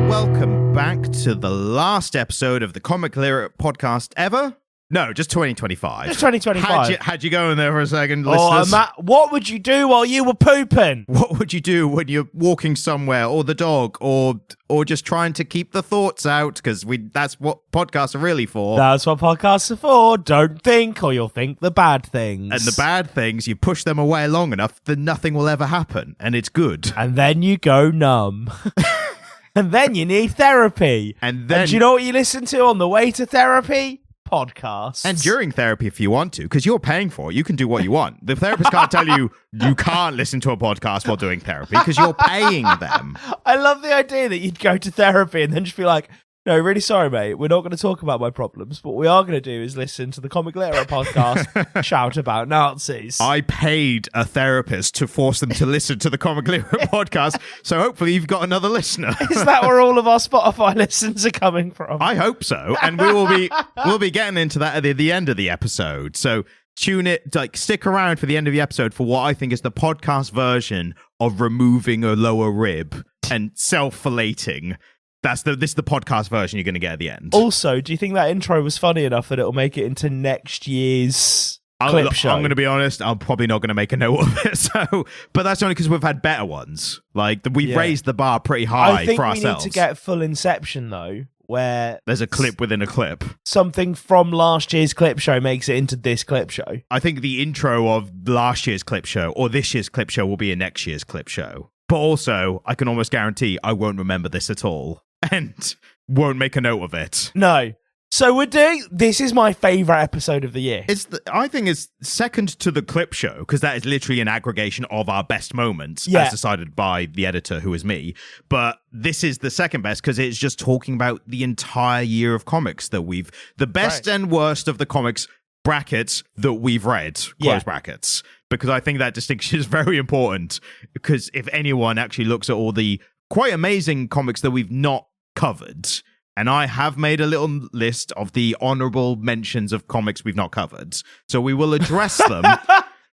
Welcome back to the last episode of the Comic Lyric podcast ever. No, just 2025. Just 2025. How'd you go in there for a second, listeners? Matt, what would you do while you were pooping? What would you do when you're walking somewhere, or the dog, or just trying to keep the thoughts out? Because that's what podcasts are really for. That's what podcasts are for. Don't think, or you'll think the bad things. And the bad things, you push them away long enough, then nothing will ever happen, and it's good. And then you go numb. And then you need therapy. And then, do you know what you listen to on the way to therapy? Podcasts. And during therapy if you want to, because you're paying for it, you can do what you want. The therapist can't tell you can't listen to a podcast while doing therapy because you're paying them. I love the idea that you'd go to therapy and then just be like, no, really sorry, mate. We're not going to talk about my problems. What we are going to do is listen to the Comic Literate podcast shout about Nazis. I paid a therapist to force them to listen to the Comic Literate podcast, so hopefully you've got another listener. Is that where all of our Spotify listens are coming from? I hope so, and we'll be getting into that at the end of the episode. So stick around for the end of the episode for what I think is the podcast version of removing a lower rib and self-fillating. This is the podcast version you're going to get at the end. Also, do you think that intro was funny enough that it'll make it into next year's clip show? I'm going to be honest, I'm probably not going to make a note of it. But that's only because we've had better ones. Like, we've raised the bar pretty high for ourselves. I think we need to get full Inception, though, where there's a clip within a clip. Something from last year's clip show makes it into this clip show. I think the intro of last year's clip show or this year's clip show will be in next year's clip show. But also, I can almost guarantee I won't remember this at all. And won't make a note of it. No. So this is my favourite episode of the year. I think it's second to the clip show, because that is literally an aggregation of our best moments, as decided by the editor, who is me. But this is the second best, because it's just talking about the entire year of comics the best and worst of the comics brackets that we've read, close brackets. Because I think that distinction is very important, because if anyone actually looks at all the quite amazing comics that we've not covered, and I have made a little list of the honorable mentions of comics we've not covered, so we will address them.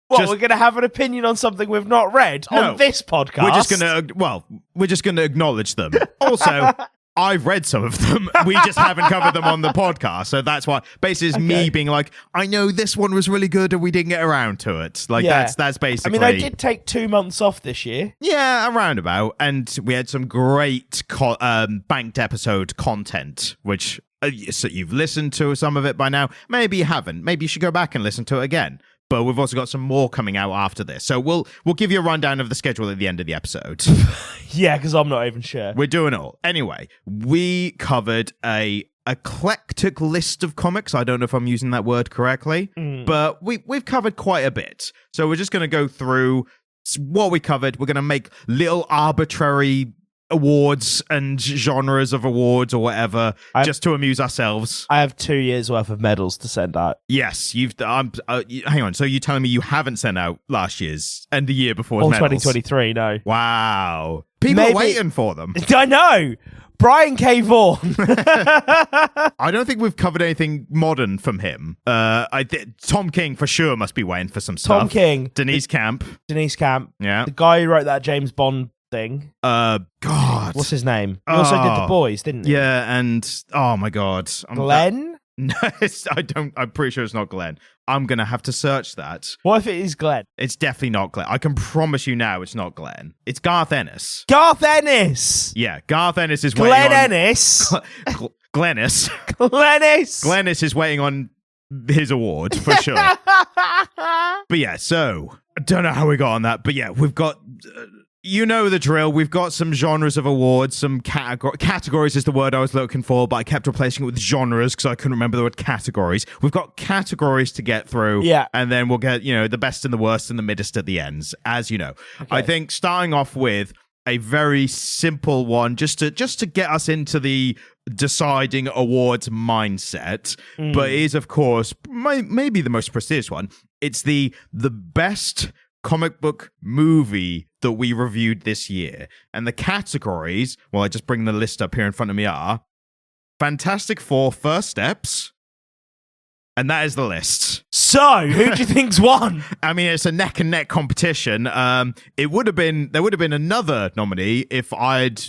We're going to have an opinion on something we've not read on this podcast. We're just going to acknowledge them. Also, I've read some of them. We just haven't covered them on the podcast. So that's why basically it's me being like, I know this one was really good and we didn't get around to it. Like that's basically. I mean, I did take 2 months off this year. Yeah, around about. And we had some great banked episode content, which so you've listened to some of it by now. Maybe you haven't. Maybe you should go back and listen to it again. But we've also got some more coming out after this. So we'll give you a rundown of the schedule at the end of the episode. Yeah, because I'm not even sure. We're doing it all. Anyway, we covered a eclectic list of comics. I don't know if I'm using that word correctly, but we've covered quite a bit. So we're just going to go through what we covered. We're going to make little arbitrary awards and genres of awards or whatever, just to amuse ourselves. I have 2 years worth of medals to send out. Yes, hang on. So you're telling me you haven't sent out last year's and the year before's medals? 2023, no. Wow. People are waiting for them. I know. Brian K. Vaughan. I don't think we've covered anything modern from him. Tom King for sure must be waiting for some stuff. Tom King. Denise Camp. Yeah. The guy who wrote that James Bond thing. God. What's his name? He also did The Boys, didn't he? Yeah, and oh my God. Glenn? No, I'm pretty sure it's not Glenn. I'm going to have to search that. What if it is Glenn? It's definitely not Glenn. I can promise you now it's not Glenn. It's Garth Ennis. Garth Ennis! Yeah, Garth Ennis is Glenn waiting on... Ennis? Glennis. Glennis! Glennis is waiting on his award, for sure. But yeah, so, I don't know how we got on that, but yeah, we've got... you know the drill. We've got some genres of awards, some categories is the word I was looking for, but I kept replacing it with genres because I couldn't remember the word categories. We've got categories to get through, and then we'll get, the best and the worst and the middest at the ends, as you know. Okay. I think starting off with a very simple one, just to get us into the deciding awards mindset, but it is, of course, maybe the most prestigious one. It's the best comic book movie that we reviewed this year. And the categories, well, I just bring the list up here in front of me, are Fantastic Four First Steps, And that is the list. So, who do you think's won? I mean, it's a neck and neck competition. There would have been another nominee if I'd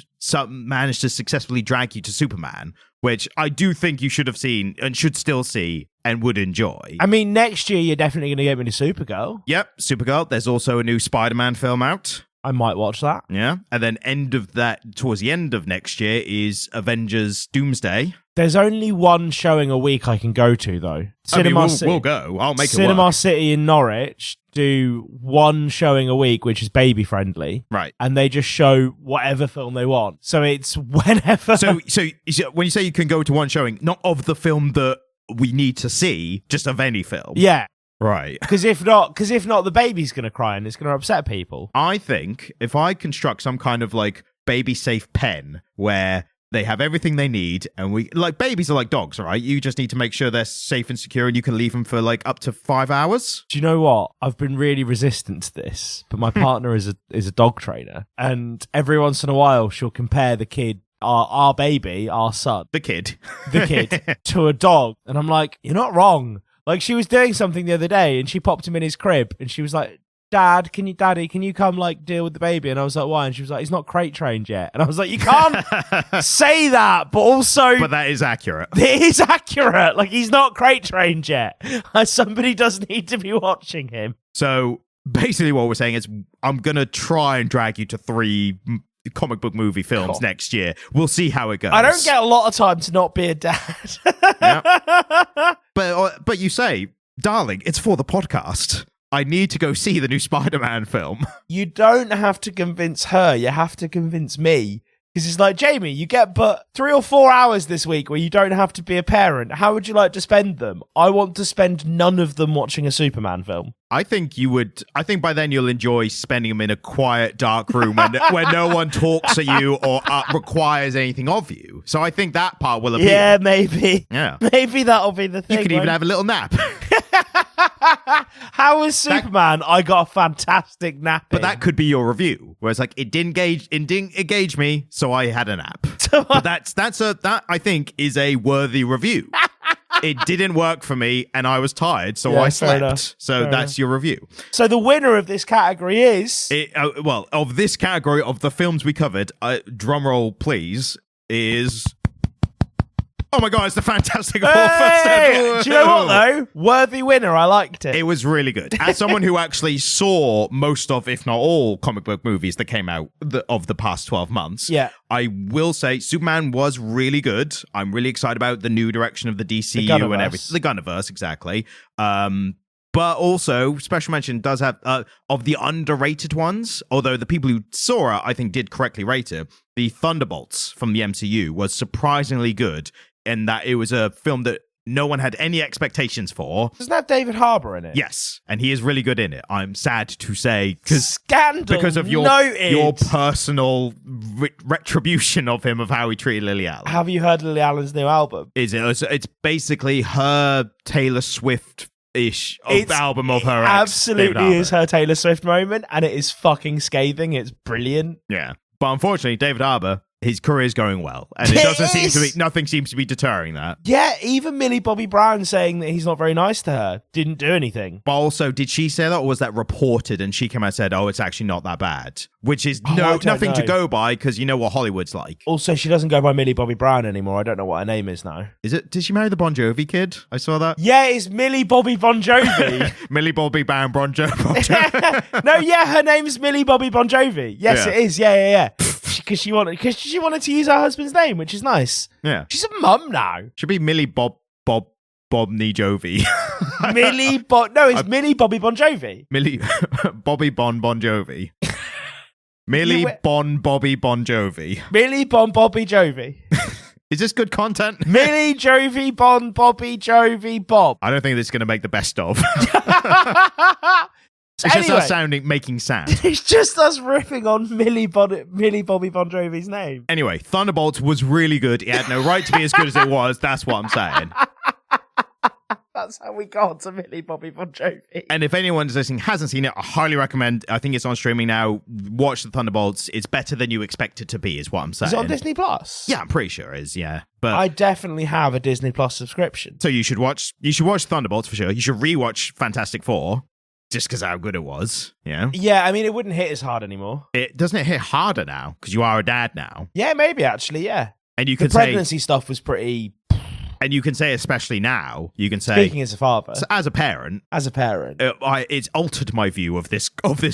managed to successfully drag you to Superman, which I do think you should have seen and should still see and would enjoy. I mean, next year you're definitely going to get me to Supergirl. Yep, Supergirl. There's also a new Spider-Man film out. I might watch that. Yeah, and then towards the end of next year is Avengers Doomsday. There's only one showing a week I can go to, though. We'll go. I'll make it work. Cinema City in Norwich do one showing a week, which is baby friendly. Right. And they just show whatever film they want. So it's whenever. So when you say you can go to one showing, not of the film that we need to see, just of any film. Yeah. Right. Because if not, the baby's going to cry and it's going to upset people. I think if I construct some kind of like baby safe pen where they have everything they need, and babies are like dogs, right? You just need to make sure they're safe and secure, and you can leave them for like up to 5 hours. Do you know what? I've been really resistant to this, but my partner is a dog trainer, and every once in a while she'll compare the kid, our baby, our son, the kid, to a dog, and I'm like, you're not wrong. Like, she was doing something the other day, and she popped him in his crib, and she was like, Daddy, can you come like deal with the baby? And I was like, why? And she was like, he's not crate trained yet. And I was like, you can't say that, but that is accurate. It is accurate. Like, he's not crate trained yet. Somebody does need to be watching him. So basically what we're saying is I'm going to try and drag you to 3 comic book movie films next year. We'll see how it goes. I don't get a lot of time to not be a dad. Yeah. But you say, darling, it's for the podcast. I need to go see the new Spider-Man film. You don't have to convince her. You have to convince me. Because it's like, Jamie, you get but 3 or 4 hours this week where you don't have to be a parent. How would you like to spend them? I want to spend none of them watching a Superman film. I think you would. I think by then you'll enjoy spending them in a quiet, dark room where no one talks at you or requires anything of you. So I think that part will appeal. Yeah, maybe. Yeah. Maybe that'll be the thing. You could even have a little nap. How was Superman? I got a fantastic nap. But that could be your review, where it's like it didn't engage me, so I had a nap. But that I think is a worthy review. It didn't work for me, and I was tired, so I slept. So that's your review. So the winner of this category is of this category of the films we covered. Drum roll, please. Is. Oh my God, it's the Fantastic Four. Do you know what, though? Worthy winner. I liked it. It was really good. As someone who actually saw most of, if not all, comic book movies that came out of the past 12 months, I will say Superman was really good. I'm really excited about the new direction of the DCU and everything. The Gunniverse, exactly. But also, special mention does have, of the underrated ones, although the people who saw it, I think, did correctly rate it, the Thunderbolts from the MCU was surprisingly good. In that it was a film that no one had any expectations for. Doesn't that have David Harbour in it? Yes, and he is really good in it. I'm sad to say, Scandal because of your personal retribution of him, of how he treated Lily Allen. Have you heard Lily Allen's new album? It's basically her Taylor Swift-ish album of her. Absolutely is her Taylor Swift moment, and it is fucking scathing. It's brilliant. Yeah, but unfortunately, David Harbour. His career is going well, and nothing seems to be deterring that. Yeah, even Millie Bobby Brown saying that he's not very nice to her didn't do anything. But also, did she say that, or was that reported and she came out and said, oh, it's actually not that bad? Which is nothing to go by, because you know what Hollywood's like. Also, she doesn't go by Millie Bobby Brown anymore. I don't know what her name is now. Is it? Did she marry the Bon Jovi kid? I saw that. Yeah, it's Millie Bobby Bon Jovi. Millie Bobby Brown Bon Jovi. No, yeah, her name's Millie Bobby Bon Jovi. Yes, it is. Yeah. Because she wanted to use her husband's name, which is nice. Yeah, she's a mum now. Should be Millie Bobney Jovi. It's Millie Bobby Bon Jovi. Millie Bobby Bon Jovi. Millie Bobby Bon Jovi. Millie Bobby Jovi. Is this good content? Millie Jovi Bobby Jovi Bob. I don't think this is going to make the best of. So it's just us making sound. It's just us riffing on Millie Bobby Bon Jovi's name. Anyway, Thunderbolts was really good. It had no right to be as good as it was. That's what I'm saying. That's how we got to Millie Bobby Bon Jovi. And if anyone's listening hasn't seen it, I highly recommend. I think it's on streaming now. Watch the Thunderbolts. It's better than you expect it to be, is what I'm saying. Is it on Disney Plus? Yeah, I'm pretty sure it is. Yeah, but I definitely have a Disney Plus subscription. so you should watch. You should watch Thunderbolts for sure. You should rewatch Fantastic Four just because how good it was. Yeah, Yeah, I mean, it wouldn't hit as hard anymore. it doesn't it hit harder now because you are a dad now, Yeah, maybe actually, yeah. and you The can say, pregnancy stuff was pretty... and you can say especially now. You can say Speaking as a father, so as a parent. as a parent. It's altered my view of this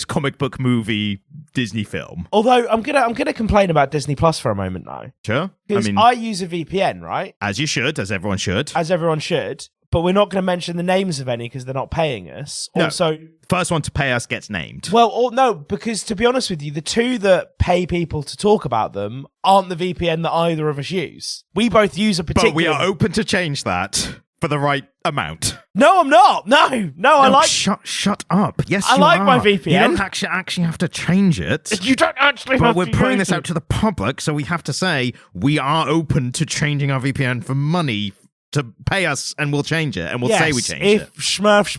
comic book movie Disney film. Although I'm gonna complain about Disney Plus for a moment now. Sure, I Because mean, I use a VPN, right? as you should, as everyone should. As everyone should. But we're not going to mention the names of any because they're not paying us. No. Also, First one to pay us gets named. no, because to be honest with you, the two that pay people to talk about them aren't the VPN that either of us use. We both use a particular... But we are open to change that for the right amount. No, I'm not. No, I like... Shut up. Yes, I you like are. my VPN. You don't actually have to change it. You don't actually But have we're to putting use this out to the public, so we have to say we are open to changing our VPN for money to pay us, and we'll change it, and we'll say we changed it. If Schmurf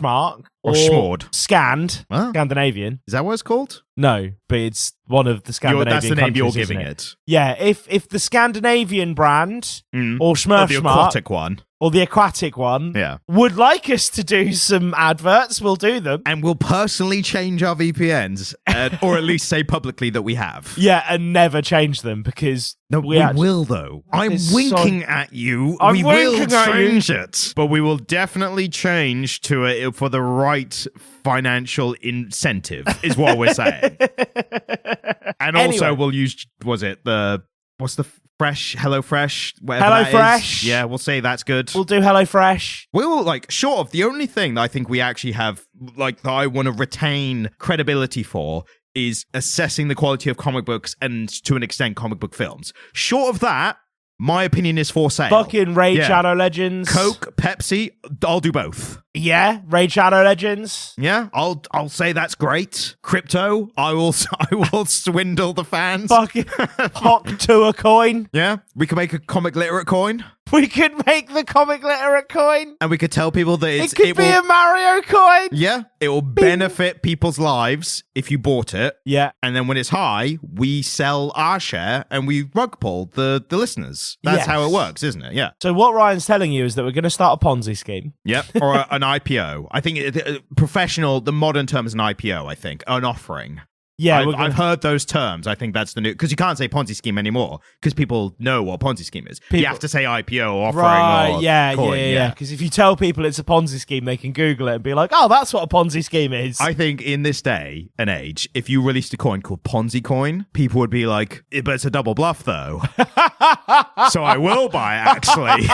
Or Schmord. Scanned, Huh? Scandinavian. Is that what it's called? No, but it's one of the Scandinavian That's the name you're countries, giving isn't it. Yeah, if the Scandinavian brand or Or Schmurf the aquatic one. or the aquatic one Yeah. would like us to do some adverts, we'll do them. And we'll personally change our VPNs, or at least say publicly that we have. Yeah, and never change them because No, we actually- will though. I'm is winking at you. I'm we will winking at you. change it, but we will definitely change to it for the right financial incentive. Is what we're saying. And also, Anyway. we'll use what's the fresh HelloFresh? Whatever Hello that is. Fresh. Yeah, we'll say that's good. We'll do HelloFresh. We will, like, short of the only thing that I think we actually have, like, that I want to retain credibility for is assessing the quality of comic books and, to an extent, comic book films. Short of that, my opinion is for sale. Fucking Raid Yeah. Shadow Legends. Coke, Pepsi, I'll do both. Yeah, Raid Shadow Legends. Yeah, I'll say that's great. Crypto, I will swindle the fans. Fucking Hawk to a coin. Yeah, we can make a comic literate coin, We could make the comic literate coin. and we could tell people that It could be will, a Mario coin. yeah, it will benefit people's lives if you bought it. Yeah. And then when it's high, we sell our share and we rug pull the listeners. That's Yes. how it works, isn't it? Yeah. So what Ryan's telling you is that we're going to start a Ponzi scheme. Yep. Or an IPO. I think professional, the modern term is an IPO, I think. An offering. Yeah, I've heard those terms. I think that's the new, because you can't say Ponzi scheme anymore because people know what Ponzi scheme is. You have to say IPO or offering right, or yeah, coin. yeah. Because if you tell people it's a Ponzi scheme, they can Google it and be like, "Oh, that's what a Ponzi scheme is." I think in this day and age, if you released a coin called Ponzi coin, people would be like, but it's a double bluff though. So I will buy it, actually.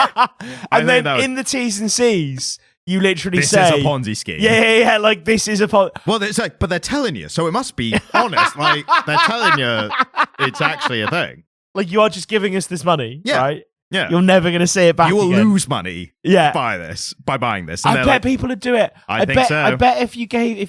And then in the T's and C's, you literally This say, is a Ponzi scheme. Yeah, like this is a Ponzi. Well, it's like, but they're telling you, so it must be honest. Like, they're telling you it's actually a thing. Like you are just giving us this money, Yeah. right? Yeah. You're never going to see it back You will again. lose money Yeah. by buying this. And I they're bet like, people would do it. I think so. I bet if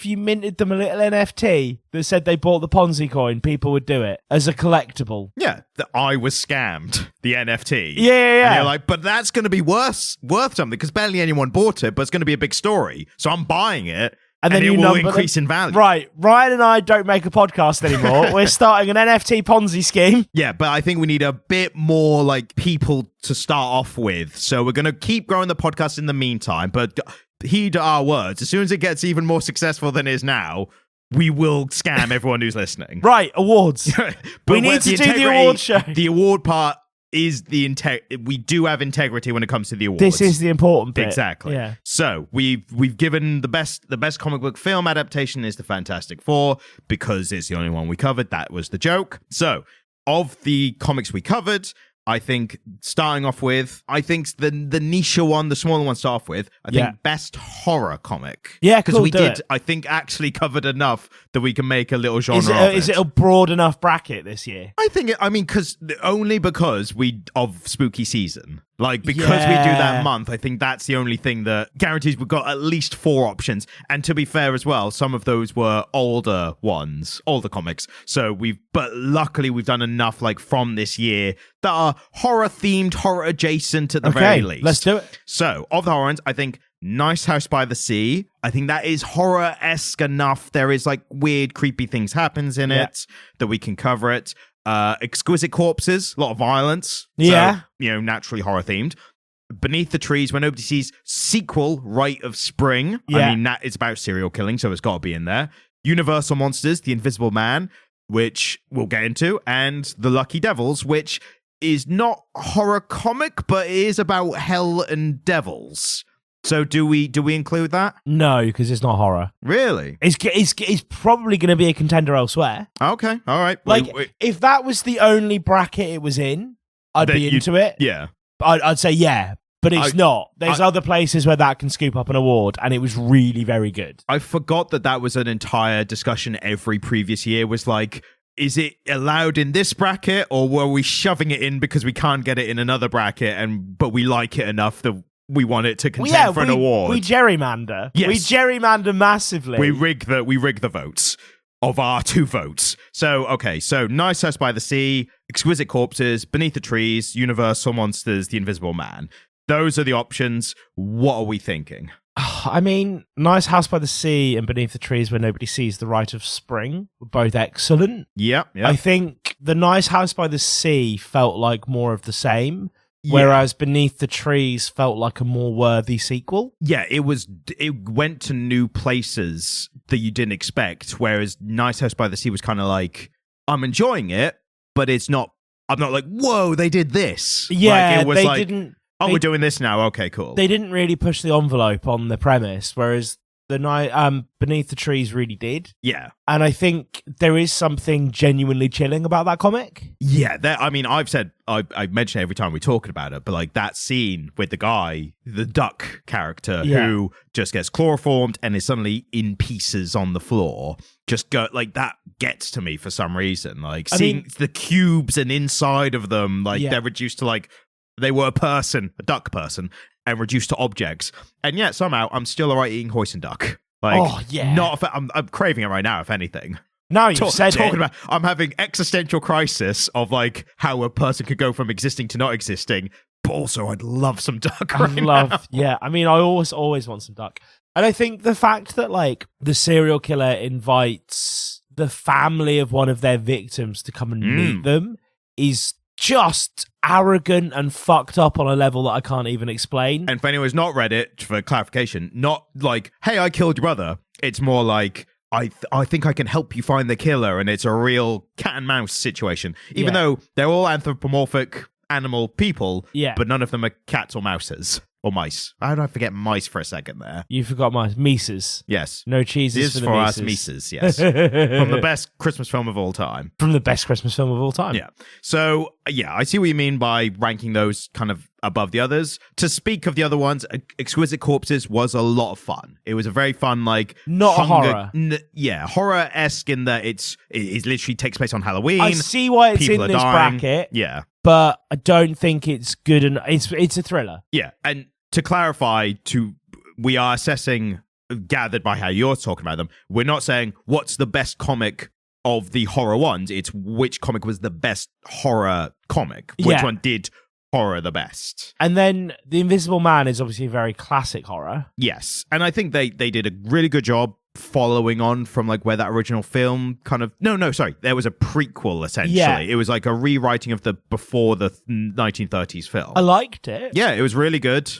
you minted them a little NFT that said they bought the Ponzi coin, people would do it as a collectible. yeah, that I was scammed, the NFT. Yeah. And you're like, but that's going to be worth something because barely anyone bought it, but it's going to be a big story. So I'm buying it. And then it you will number increase them. in value. Right. Ryan and I don't make a podcast anymore. We're starting an NFT Ponzi scheme. Yeah, but I think we need a bit more like people to start off with. So we're going to keep growing the podcast in the meantime, but heed our words. As soon as it gets even more successful than it is now, we will scam everyone who's listening. Right. Awards. But We need to do the award show. The award part is we do have integrity when it comes to the awards. This is the important bit. Exactly. Yeah. So we've given the best comic book film adaptation is the Fantastic Four because it's the only one we covered. That was the joke. So of the comics we covered, I think starting off with, I think the niche one, the smaller one to start off with, I think best horror comic. Yeah, because cool, we do did, it. I think, actually covered enough that we can make a little genre of Is it a broad enough bracket this year? I think only because of spooky season. Like, because we do that month, I think that's the only thing that guarantees we've got at least 4 options. And to be fair as well, some of those were older comics. But luckily we've done enough like from this year that are horror themed, horror adjacent at the very least. Let's do it. So, of the horror ones, I think Nice House by the Sea. I think that is horror-esque enough. There is like weird, creepy things happens in it that we can cover it. Exquisite Corpses, a lot of violence. Yeah. So, naturally horror-themed. Beneath the Trees, Where Nobody Sees, sequel, Rite of Spring. Yeah. I mean, that is about serial killing, so it's got to be in there. Universal Monsters, The Invisible Man, which we'll get into, and The Lucky Devils, which is not horror comic, but it is about hell and devils. So do we include that? No, because it's not horror. Really? It's probably going to be a contender elsewhere. Okay, all right. Like, if that was the only bracket it was in, I'd be into it. Yeah. I'd say yeah, but it's not. There's other places where that can scoop up an award, and it was really very good. I forgot that was an entire discussion every previous year was like, is it allowed in this bracket, or were we shoving it in because we can't get it in another bracket, but we like it enough that we want it to contend for an award? We gerrymander. Yes. We gerrymander massively. We rig the votes of our 2 votes. So, okay, so Nice House by the Sea, Exquisite Corpses, Beneath the Trees, Universal Monsters, The Invisible Man. Those are the options. What are we thinking? I mean, Nice House by the Sea and Beneath the Trees Where Nobody Sees, The Rite of Spring were both excellent. Yeah. I think the Nice House by the Sea felt like more of the same. Whereas Beneath the Trees felt like a more worthy sequel. Yeah, it went to new places that you didn't expect, whereas Nice House by the Sea was kind of like, I'm enjoying it, but I'm not like, whoa, they did this. Yeah, like, it was they like, didn't... we're doing this now, okay, cool. They didn't really push the envelope on the premise, whereas the Beneath the Trees really did. Yeah. And I think there is something genuinely chilling about that comic. Yeah, I mean, I mention it every time we're talking about it, but like that scene with the guy, the duck character, who just gets chloroformed and is suddenly in pieces on the floor, that gets to me for some reason. Like seeing the cubes and inside of them, they're reduced to like, they were a duck person, and reduced to objects. And yet somehow I'm still all right eating hoisin duck. I'm craving it right now, if anything. Now you've said talking about, I'm having existential crisis of like how a person could go from existing to not existing, but also I'd love some duck now. Yeah, I mean, I always want some duck. And I think the fact that like the serial killer invites the family of one of their victims to come and meet them is just arrogant and fucked up on a level that I can't even explain. And for anyone who's not read it, for clarification, not like, hey, I killed your brother. It's more like, I think I can help you find the killer, and it's a real cat and mouse situation. Even though they're all anthropomorphic animal people, but none of them are cats or mouses. Or mice. How did I forget mice for a second there? You forgot mice. Mises. Yes. No cheeses for the us Mises, yes. From the best Christmas film of all time. From the best Christmas film of all time. Yeah. So, I see what you mean by ranking those kind of above the others. To speak of the other ones, Exquisite Corpses was a lot of fun. It was a very fun, like... Not a horror. Horror-esque in that it literally takes place on Halloween. I see why it's in this bracket. Yeah. But I don't think it's good enough. It's a thriller. Yeah, and to clarify, we are assessing, gathered by how you're talking about them, we're not saying what's the best comic of the horror ones. It's which comic was the best horror comic. Which one did horror the best. And then The Invisible Man is obviously a very classic horror. Yes, and I think they did a really good job following on from like where that original film kind of there was a prequel essentially. It was like a rewriting of before the 1930s film. I liked it. It was really good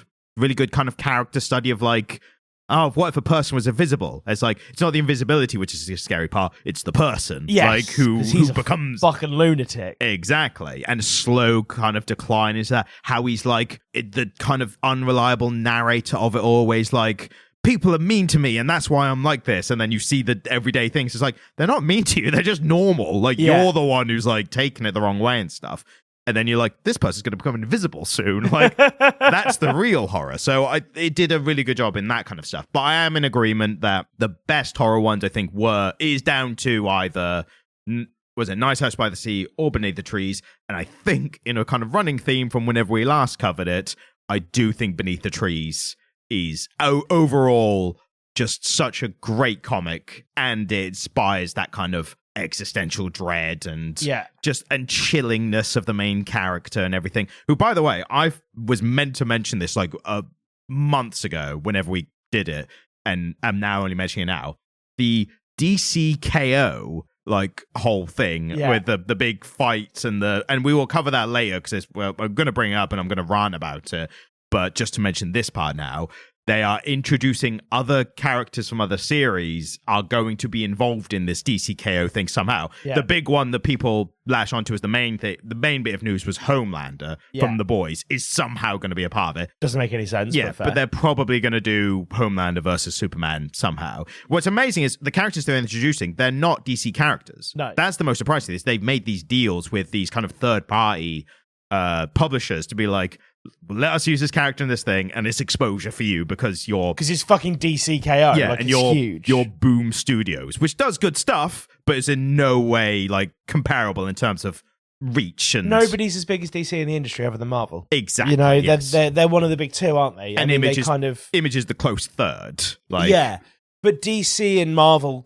kind of character study of like, what if a person was invisible? It's like, it's not the invisibility which is the scary part, it's the person. Like who becomes fucking lunatic. Exactly. And a slow kind of decline is that how he's like the kind of unreliable narrator of it, always like, people are mean to me and that's why I'm like this. And then you see the everyday things. It's like, they're not mean to you. They're just normal. Like you're the one who's like taking it the wrong way and stuff. And then you're like, this person's going to become invisible soon. Like that's the real horror. So it did a really good job in that kind of stuff. But I am in agreement that the best horror ones I think is down to either was it Nice House by the Sea or Beneath the Trees. And I think in a kind of running theme from whenever we last covered it, I do think Beneath the Trees is overall just such a great comic, and it inspires that kind of existential dread and chillingness of the main character and everything, who, by the way, I was meant to mention this like months ago, whenever we did it, and I'm now only mentioning it now, the DCKO like whole thing with the big fights and we will cover that later because I'm going to bring it up and I'm going to rant about it. But just to mention this part now, they are introducing other characters from other series are going to be involved in this DCKO thing somehow. Yeah. The big one that people lash onto as the main thing, the main bit of news was Homelander from The Boys is somehow going to be a part of it. Doesn't make any sense. Yeah, but they're probably going to do Homelander versus Superman somehow. What's amazing is the characters they're introducing, they're not DC characters. No. That's the most surprising. They've made these deals with these kind of third-party publishers to be like, let us use this character in this thing and it's exposure for you because it's fucking DCKO. Yeah, like, and it's huge. Huge. Your Boom Studios, which does good stuff, but is in no way like comparable in terms of reach. And nobody's as big as DC in the industry other than Marvel. Exactly. You know, they're one of the big two, aren't they? And Image is the close third. Like, yeah, but DC and Marvel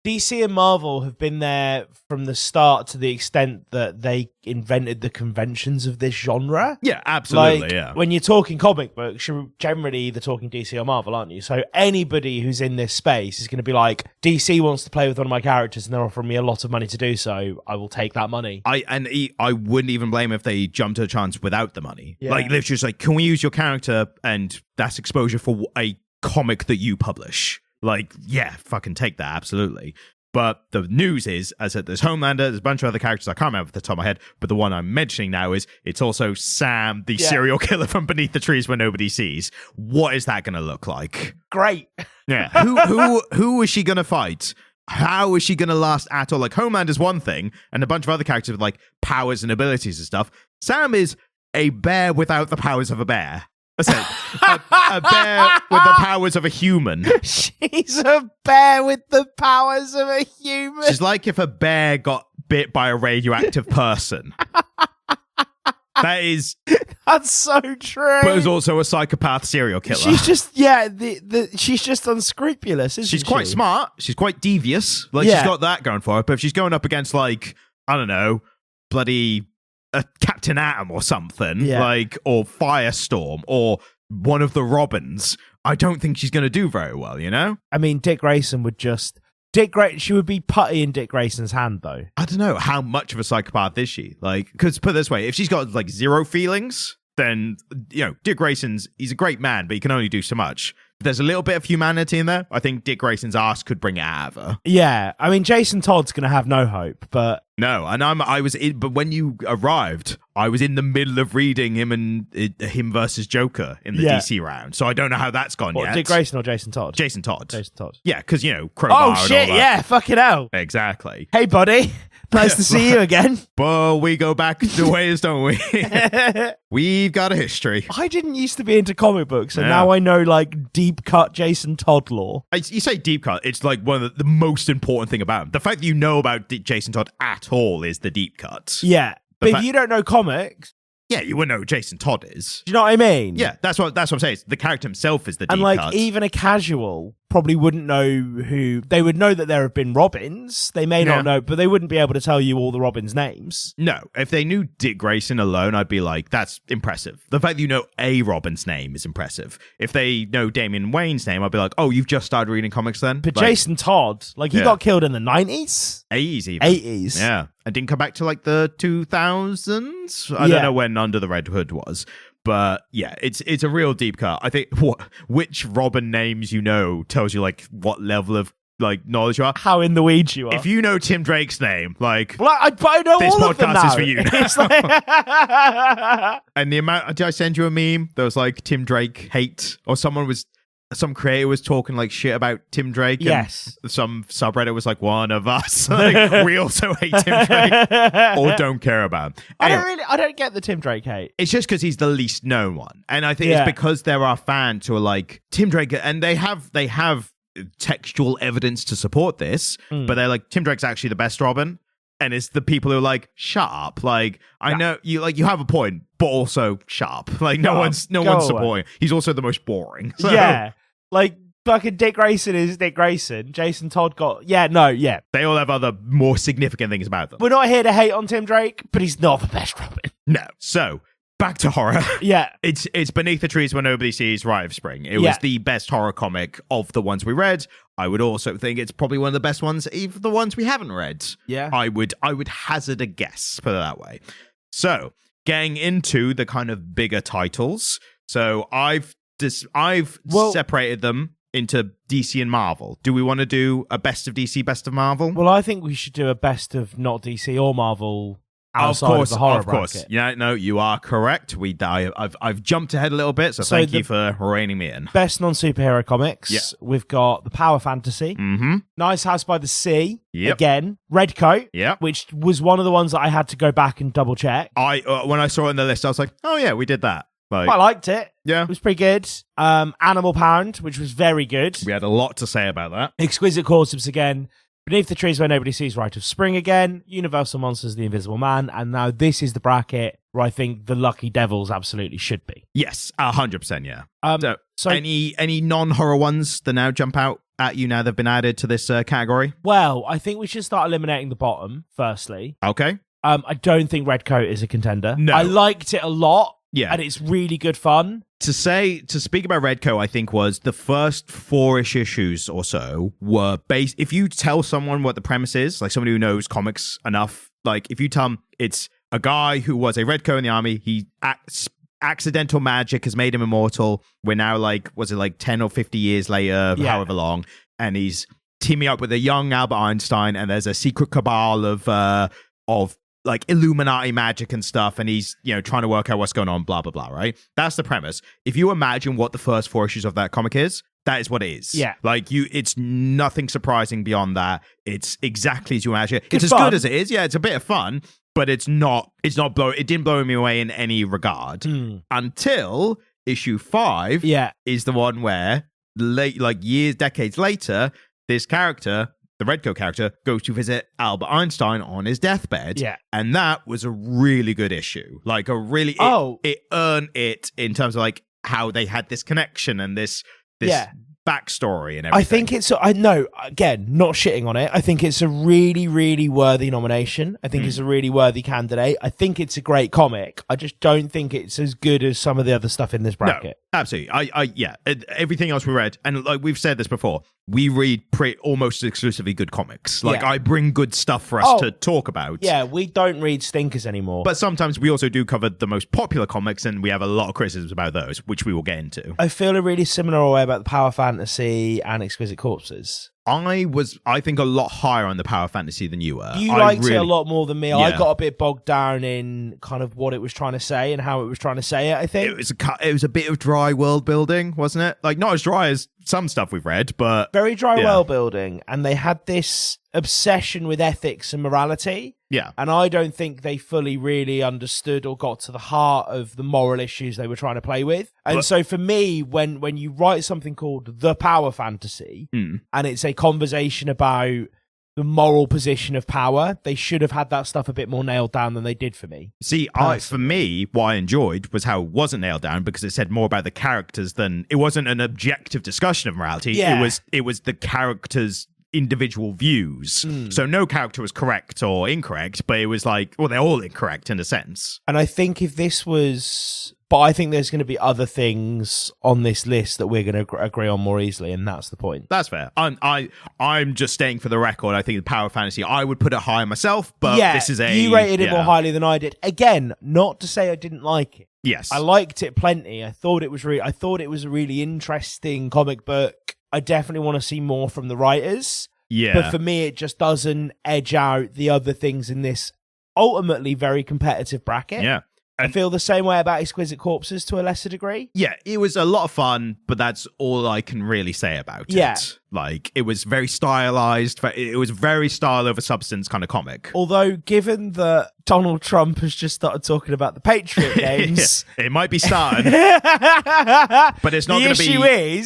DC and Marvel have been there from the start to the extent that they invented the conventions of this genre. Yeah, absolutely, When you're talking comic books, you're generally either talking DC or Marvel, aren't you? So anybody who's in this space is going to be like, DC wants to play with one of my characters and they're offering me a lot of money to do so. I will take that money. I wouldn't even blame if they jumped at a chance without the money. Yeah. Like, they're just like, can we use your character and that's exposure for a comic that you publish? Like, yeah, fucking take that, absolutely. But the news is, as I said, there's Homelander, there's a bunch of other characters I can't remember off the top of my head, but the one I'm mentioning now is it's also Sam, the serial killer from Beneath the Trees Where Nobody Sees. What is that going to look like? Great. Yeah. Who is she going to fight? How is she going to last at all? Like, Homelander's one thing, and a bunch of other characters with, like, powers and abilities and stuff. Sam is a bear without the powers of a bear. I said, a bear with the powers of a human. She's a bear with the powers of a human. She's like if a bear got bit by a radioactive person. That's so true. But is also a psychopath serial killer. She's just, she's just unscrupulous, isn't she? She's quite smart. She's quite devious. Like, she's got that going for her. But if she's going up against, like, I don't know, bloody a Captain Atom or something, like, or Firestorm or one of the Robins, I don't think she's going to do very well, you know? I mean, Dick Grayson would she would be putty in Dick Grayson's hand, though. I don't know. How much of a psychopath is she? Like, because put it this way, if she's got, like, zero feelings, then, you know, Dick Grayson's, he's a great man, but he can only do so much. If there's a little bit of humanity in there, I think Dick Grayson's ass could bring it out of her. Yeah, I mean, Jason Todd's going to have no hope, but... No, and but when you arrived, I was in the middle of reading him versus Joker in the DC round, so I don't know how that's gone yet. Dick Grayson or Jason Todd? Jason Todd. Jason Todd. Yeah, because, you know, Crowbar. Oh, shit, yeah, fucking hell. Exactly. Hey, buddy. Nice to see you again. But we go back to ways, don't we? We've got a history. I didn't used to be into comic books, and now I know, like, deep cut Jason Todd lore. You say deep cut, it's like one of the most important thing about him. The fact that you know about Jason Todd at all is the deep cut. Yeah. But if you don't know comics... Yeah, you wouldn't know who Jason Todd is. Do you know what I mean? Yeah, that's what I'm saying. The character himself is the deep cut. And, like, even a casual probably wouldn't know who... They would know that there have been Robins. They may not know, but they wouldn't be able to tell you all the Robins' names. No. If they knew Dick Grayson alone, I'd be like, that's impressive. The fact that you know a Robin's name is impressive. If they know Damian Wayne's name, I'd be like, oh, you've just started reading comics then? But like, Jason Todd, like, he got killed in the 90s? 80s even. 80s. Yeah. And didn't come back to, like, the 2000s? I don't know when Under the Red Hood was. But yeah, it's a real deep cut. I think which Robin names you know tells you, like, what level of, like, knowledge you are. How in the weeds you are. If you know Tim Drake's name, like, well, I know this all of them now. podcast is for you now. And the amount, did I send you a meme that was like Tim Drake hate, or some creator was talking like shit about Tim Drake. Yes. And some subreddit was like, one of us. Like, we also hate Tim Drake or don't care about him. Anyway, I don't get the Tim Drake hate. It's just because he's the least known one. And I think it's because there are fans who are like, Tim Drake, and they have textual evidence to support this, but they're like, Tim Drake's actually the best Robin. And it's the people who are like, shut up. Like, I know you have a point, but also shut up. Like, no one's supporting. He's also the most boring. So. Yeah. Like, fucking Dick Grayson is Dick Grayson. Jason Todd They all have other more significant things about them. We're not here to hate on Tim Drake, but he's not the best Robin. No. So, back to horror. Yeah. It's Beneath the Trees Where Nobody Sees, Rite of Spring. It was the best horror comic of the ones we read. I would also think it's probably one of the best ones, even the ones we haven't read. Yeah. I would hazard a guess, put it that way. So, getting into the kind of bigger titles. So, I've separated them into DC and Marvel. Do we want to do a best of DC, best of Marvel? Well, I think we should do a best of not DC or Marvel outside of the horror bracket. Yeah, no, you are correct. I've jumped ahead a little bit, so thank you for reining me in. Best non-superhero comics. We've got the Power Fantasy. Mm-hmm. Nice House by the Sea. Yep. Again. Redcoat. Yep. Which was one of the ones that I had to go back and double check. When I saw it on the list, I was like, oh yeah, we did that. Like, I liked it. Yeah. It was pretty good. Animal Pound, which was very good. We had a lot to say about that. Exquisite Corpses again. Beneath the Trees Where Nobody Sees, Rite of Spring again. Universal Monsters, The Invisible Man. And now this is the bracket where I think the Lucky Devils absolutely should be. Yes, 100%, yeah. So any non-horror ones that now jump out at you now they've been added to this category? Well, I think we should start eliminating the bottom, firstly. Okay. I don't think Redcoat is a contender. No. I liked it a lot. Yeah. And it's really good fun. To speak about Redcoat, I think was the first 4-ish issues or so were based. If you tell someone what the premise is, like somebody who knows comics enough, like if you tell them it's a guy who was a Redcoat in the army, accidental magic has made him immortal. We're now like, was it like 10 or 50 years later, however long, and he's teaming up with a young Albert Einstein, and there's a secret cabal of like Illuminati magic and stuff, and he's, trying to work out what's going on, blah, blah, blah, right? That's the premise. If you imagine what the first 4 issues of that comic is, that is what it is. Yeah. Like, it's nothing surprising beyond that. It's exactly as you imagine. It's as fun. good as it is. Yeah, it's a bit of fun, but it didn't blow me away in any regard until issue 5 is the one where, decades later, this character, the Redcoat character, goes to visit Albert Einstein on his deathbed. Yeah. And that was a really good issue. Like it earned it in terms of like how they had this connection and this backstory and everything. I think again, not shitting on it. I think it's a really, really worthy nomination. I think it's a really worthy candidate. I think it's a great comic. I just don't think it's as good as some of the other stuff in this bracket. No, absolutely. Everything else we read, and like we've said this before, we read almost exclusively good comics. Like I bring good stuff for us to talk about. Yeah, we don't read stinkers anymore. But sometimes we also do cover the most popular comics, and we have a lot of criticisms about those, which we will get into. I feel a really similar way about the Power Fantasy and Exquisite Corpses. I think, a lot higher on the Power Fantasy than you were. You liked it a lot more than me. Yeah. I got a bit bogged down in kind of what it was trying to say and how it was trying to say it, I think. It was a bit of dry world building, wasn't it? Like, not as dry as some stuff we've read, but... Very dry world building. And they had this obsession with ethics and morality. Yeah. And I don't think they fully really understood or got to the heart of the moral issues they were trying to play with. And so for me, when you write something called The Power Fantasy, and it's a conversation about the moral position of power, they should have had that stuff a bit more nailed down than they did for me. See, for me, what I enjoyed was how it wasn't nailed down, because it said more about the characters than... It wasn't an objective discussion of morality. Yeah. It was the characters' individual views. So no character was correct or incorrect, but it was like, well, they're all incorrect in a sense. And I think if this was... But I think there's going to be other things on this list that we're going to agree on more easily, and that's the point. That's fair. I'm just staying for the record. I think the Power Fantasy, I would put it higher myself, but this is you rated it more highly than I did. Again, not to say I didn't like it. Yes, I liked it plenty. I thought it was a really interesting comic book. I definitely want to see more from the writers. Yeah, but for me, it just doesn't edge out the other things in this ultimately very competitive bracket. Yeah. I feel the same way about Exquisite Corpses to a lesser degree. Yeah, it was a lot of fun, but that's all I can really say about it. Like, it was very stylized. It was very style over substance kind of comic. Although, given that Donald Trump has just started talking about the Patriot games... It might be starting, but it's not going to be...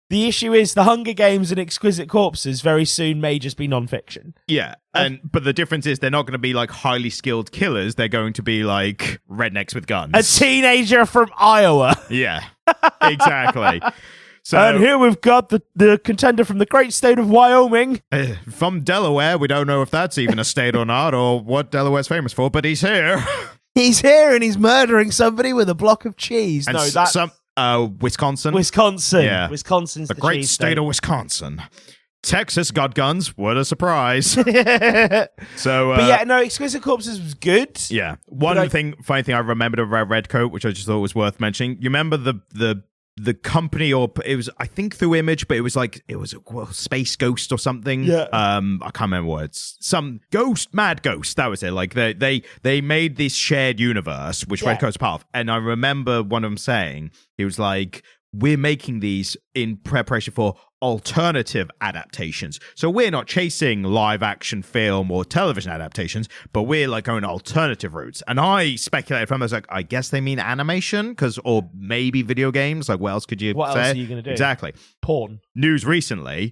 The issue is the Hunger Games and Exquisite Corpses very soon may just be non-fiction. Yeah, but the difference is they're not going to be like highly skilled killers. They're going to be like rednecks with guns. A teenager from Iowa. Yeah, exactly. So, and here we've got the contender from the great state of Wyoming. From Delaware. We don't know if that's even a state or not, or what Delaware's famous for, but he's here. He's here and he's murdering somebody with a block of cheese. And No, that's Wisconsin. Wisconsin. Yeah. Wisconsin's The the great cheese state of Wisconsin. Texas got guns. What a surprise. So, but yeah, no, Exquisite Corpses was good. yeah. But Funny thing I remembered about Redcoat, which I just thought was worth mentioning. You remember the company, or it was, I think, through Image, but it was a Space Ghost or something. Yeah. I can't remember what it's. Some ghost, Mad Ghost. That was it. Like they made this shared universe, which Redcoat's part of. And I remember one of them saying, he was like, we're making these in preparation for alternative adaptations. So we're not chasing live action film or television adaptations, but we're like going alternative routes. And I speculated from, I was like, I guess they mean animation, or maybe video games. Like, what else could you say? What else are you going to do? Exactly. Porn. News recently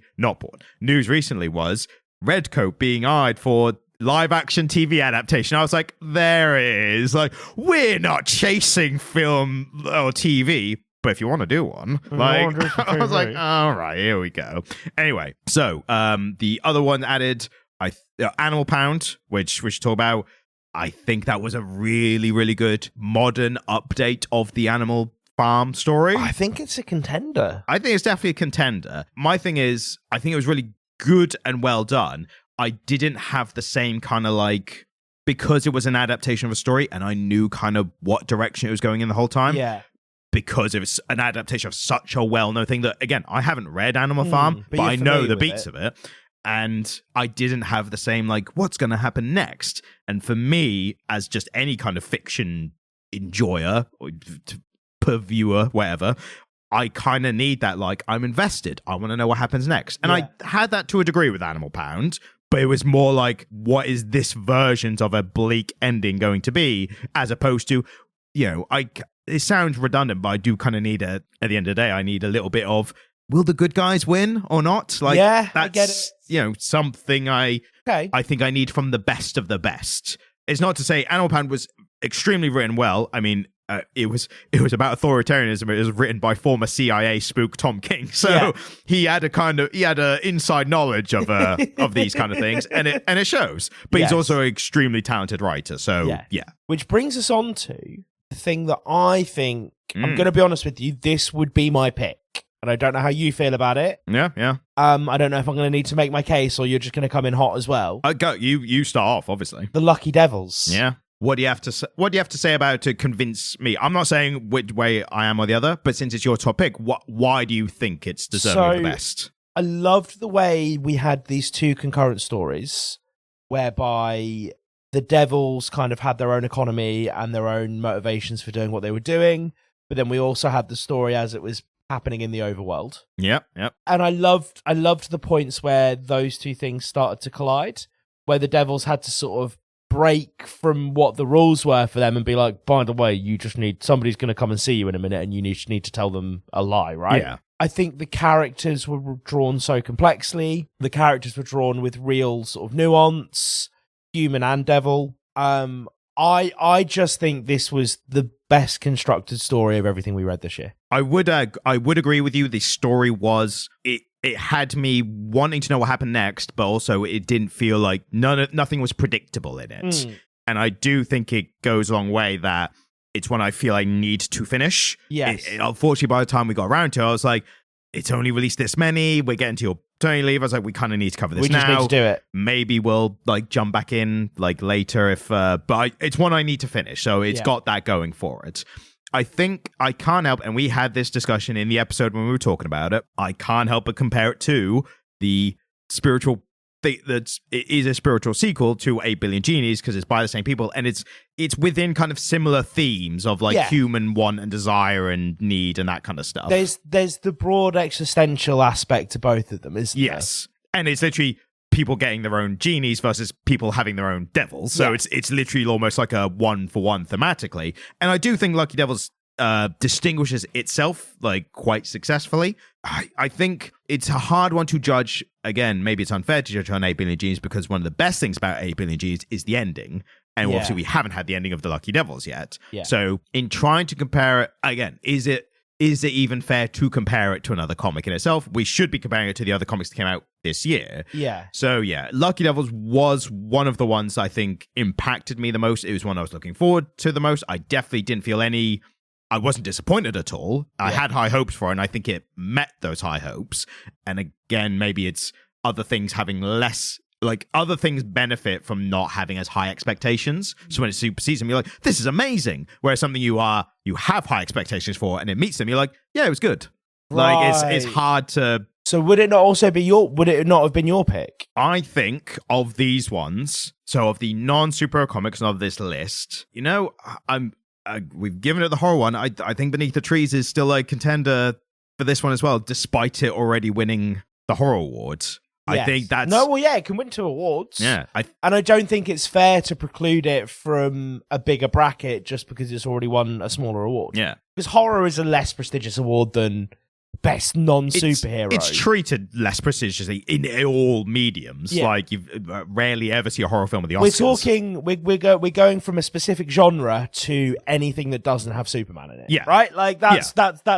was Redcoat being eyed for live action TV adaptation. I was like, there it is. Like, we're not chasing film or TV. But if you want to do one, I was like, all right, here we go. Anyway, so the other one added Animal Pound, which we should talk about. I think that was a really, really good modern update of the Animal Farm story. I think it's a contender. I think it's definitely a contender. My thing is, I think it was really good and well done. I didn't have the same kind of like, because it was an adaptation of a story and I knew kind of what direction it was going in the whole time. Yeah. Because it was an adaptation of such a well-known thing that, again, I haven't read Animal Farm, but I know the beats of it. And I didn't have the same, like, what's going to happen next? And for me, as just any kind of fiction enjoyer, or per viewer, whatever, I kind of need that, like, I'm invested. I want to know what happens next. And I had that to a degree with Animal Pound, but it was more like, what is this version of a bleak ending going to be? As opposed to, it sounds redundant, but I do kind of need at the end of the day, I need a little bit of, will the good guys win or not? Like, that's, I get it. Something I think I need from the best of the best. It's not to say Animal Pound was extremely written well. I mean, it was about authoritarianism. It was written by former CIA spook Tom King, so he had a inside knowledge of these kind of things, and it shows. But he's also an extremely talented writer. So yeah. Which brings us on to the thing that I think, I'm going to be honest with you, this would be my pick. And I don't know how you feel about it. Yeah. I don't know if I'm going to need to make my case or you're just going to come in hot as well. Go. You start off, obviously. The Lucky Devils. Yeah. What do you have to say about it to convince me? I'm not saying which way I am or the other, but since it's your topic, why do you think it's deserving of the best? I loved the way we had these two concurrent stories whereby the Devils kind of had their own economy and their own motivations for doing what they were doing. But then we also had the story as it was happening in the overworld. Yep. And I loved the points where those two things started to collide, where the Devils had to sort of break from what the rules were for them and be like, by the way, somebody's going to come and see you in a minute and you need to tell them a lie, right? Yeah. I think the characters were drawn so complexly. The characters were drawn with real sort of nuance, human and devil. I just think this was the best constructed story of everything we read this year. I would agree with you. The story was it had me wanting to know what happened next, but also it didn't feel like nothing was predictable in it. And I do think it goes a long way that it's one I feel I need to finish. Yes. Unfortunately, by the time we got around to it, I was like, it's only released this many. We're getting to your maternity leave. I was like, we kind of need to cover this now. We just need to do it. Maybe we'll like jump back in like later if, but it's one I need to finish. So it's got that going for it. I think I can't help, and we had this discussion in the episode when we were talking about it. I can't help but compare it to the spiritual. It is a spiritual sequel to 8 Billion Genies because it's by the same people, and it's within kind of similar themes of like human want and desire and need and that kind of stuff. There's the broad existential aspect to both of them, isn't there? Yes, and it's literally people getting their own genies versus people having their own devils. So it's literally almost like a 1-for-1 thematically, and I do think Lucky Devils distinguishes itself like quite successfully. I think it's a hard one to judge. Again, maybe it's unfair to judge on 8 Billion Genies because one of the best things about 8 Billion Genies is the ending. And obviously we haven't had the ending of the Lucky Devils yet. Yeah. So in trying to compare it, again, is it is it even fair to compare it to another comic in itself? We should be comparing it to the other comics that came out this year. Yeah. So yeah, Lucky Devils was one of the ones I think impacted me the most. It was one I was looking forward to the most. I definitely didn't feel I wasn't disappointed at all. I had high hopes for it, and I think it met those high hopes. And again, maybe it's other things having less, like other things benefit from not having as high expectations. So when it supersedes them, you're like, this is amazing. Whereas something you have high expectations for and it meets them, you're like, yeah, it was good. Right. Like it's hard to. So would it not have been your pick? I think of these ones, so of the non-superhero comics and of this list, we've given it the horror one. I think Beneath the Trees is still a contender for this one as well, despite it already winning the horror awards. Yes. I think that's... No, well, yeah, it can win 2 awards. Yeah. And I don't think it's fair to preclude it from a bigger bracket just because it's already won a smaller award. Yeah. Because horror is a less prestigious award than best non-superhero. It's treated less prestigiously in all mediums. Yeah. Like you rarely ever see a horror film at the Oscars. We're going from a specific genre to anything that doesn't have Superman in it. Yeah. Right? Like that's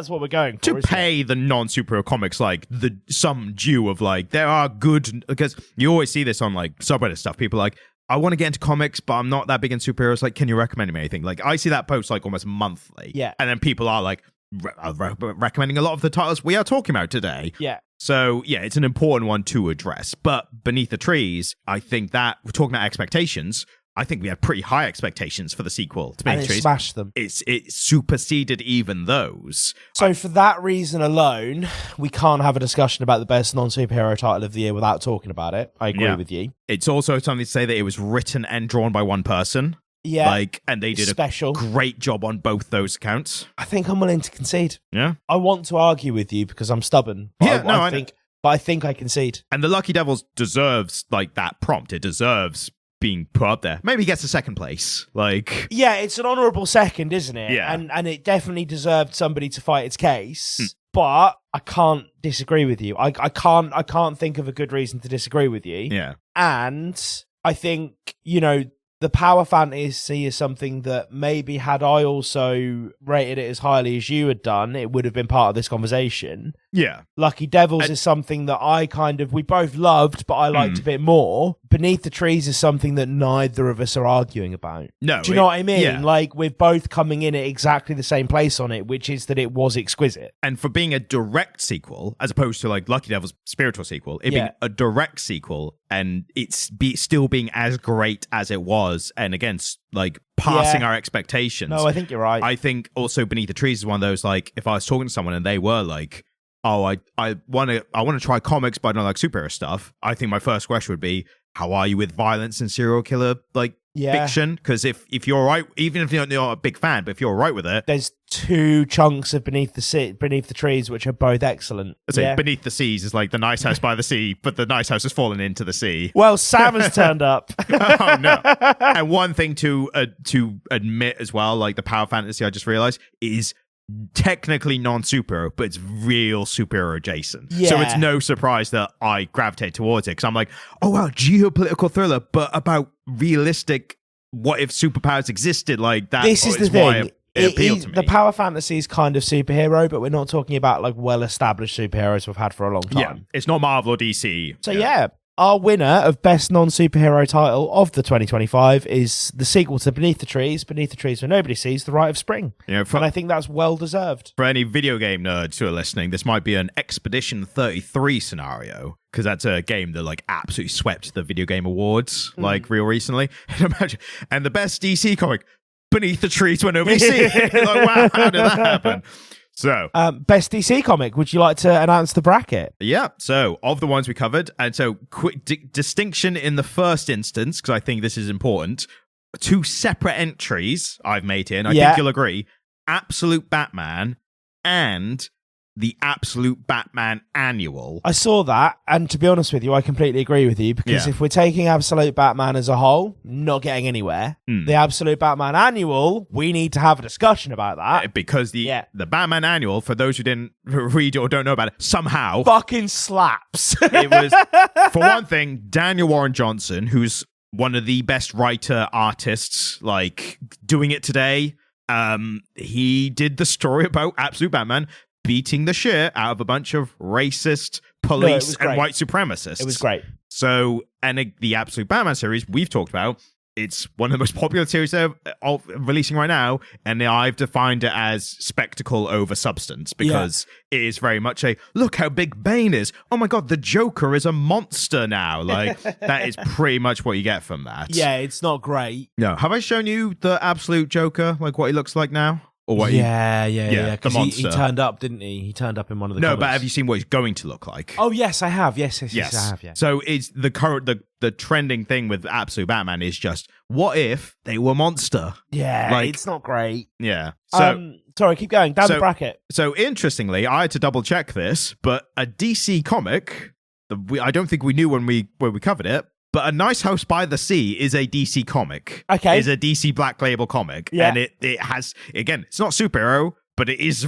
what we're going for. To pay the non-superhero comics like some due of like there are good, because you always see this on like subreddit stuff. People are like, I want to get into comics, but I'm not that big in superheroes. Like, can you recommend me anything? Like I see that post like almost monthly. Yeah. And then people are like recommending a lot of the titles we are talking about today. Yeah. So, yeah, it's an important one to address. But Beneath the Trees, I think that, we're talking about expectations, I think we had pretty high expectations for the sequel to Beneath the Trees. Smashed them. It superseded even those. So for that reason alone, we can't have a discussion about the best non-superhero title of the year without talking about it. I agree with you. It's also something to say that it was written and drawn by one person. Yeah. And they did a great job on both those accounts. I think I'm willing to concede. Yeah. I want to argue with you because I'm stubborn. But I think I concede. And the Lucky Devils deserves like that prompt. It deserves being put up there. Maybe he gets a second place. Like, yeah, it's an honourable second, isn't it? Yeah. And it definitely deserved somebody to fight its case. But I can't disagree with you. I can't think of a good reason to disagree with you. Yeah. And I think, the power fantasy is something that maybe had I also rated it as highly as you had done, it would have been part of this conversation. Yeah. Lucky Devils is something that we both loved, but I liked a bit more. Beneath the Trees is something that neither of us are arguing about. No. Do you know what I mean? Yeah. Like, we're both coming in at exactly the same place on it, which is that it was exquisite. And for being a direct sequel, as opposed to like Lucky Devil's spiritual sequel, being a direct sequel and it's still being as great as it was, and again, like passing our expectations. No, I think you're right. I think also Beneath the Trees is one of those, like, if I was talking to someone and they were like, oh, I want to try comics, but I don't like superhero stuff, I think my first question would be, how are you with violence and serial killer fiction? Because if you're right, even if you're not a big fan, but if you're right with it, there's 2 chunks of Beneath the Trees which are both excellent. Beneath the Seas is like the nice house by the sea, but the nice house has fallen into the sea. Well, Sam has turned up. Oh no! And one thing to admit as well, like the power fantasy, I just realized is technically non-superhero, but it's real superhero adjacent. Yeah. So it's no surprise that I gravitate towards it, because I'm like, oh wow, geopolitical thriller, but about realistic, what if superpowers existed? Like that. This is the thing. It appealed to me. The power fantasy is kind of superhero, but we're not talking about like well-established superheroes we've had for a long time. Yeah, it's not Marvel or DC. So our winner of best non-superhero title of the 2025 is the sequel to Beneath the Trees Where Nobody Sees, The Rite of Spring. And I think that's well-deserved. For any video game nerds who are listening, this might be an Expedition 33 scenario, because that's a game that like absolutely swept the video game awards like real recently. And the best DC comic, Beneath the Trees Where Nobody Sees. Like, wow, how did that happen? So, best DC comic. Would you like to announce the bracket? Yeah. So, of the ones we covered, and so quick distinction in the first instance, because I think this is important. 2 separate entries I've made here, and I think you'll agree: Absolute Batman and the Absolute Batman Annual. I saw that, and to be honest with you, I completely agree with you, because if we're taking Absolute Batman as a whole, not getting anywhere. The Absolute Batman Annual, we need to have a discussion about that. Because the Batman Annual, for those who didn't read or don't know about it, somehow fucking slaps. It was, for one thing, Daniel Warren Johnson, who's one of the best writer artists, like, doing it today. he did the story about Absolute Batman beating the shit out of a bunch of racist police and white supremacists. It was great. So, and the Absolute Batman series we've talked about, it's one of the most popular series they're releasing right now, and I've defined it as spectacle over substance because it is very much a, look how big Bane is. Oh my god, the Joker is a monster now. Like, that is pretty much what you get from that. Yeah, it's not great. No. Have I shown you the absolute Joker, like what he looks like now? Or what yeah. the Because monster. he turned up, didn't he? He turned up in one of the No, comics. but have you seen what he's going to look like? Oh, yes, I have. Yes, I have, yeah. So it's the current, the trending thing with Absolute Batman is just, what if they were monster? Yeah, Like, it's not great. Yeah. So, sorry, keep going. Down the bracket. So interestingly, I had to double check this, but a DC comic, I don't think we knew when we covered it, but A Nice House by the Sea is a DC comic. Okay. Is a DC Black Label comic. Yeah. And it has, again, it's not superhero, but it is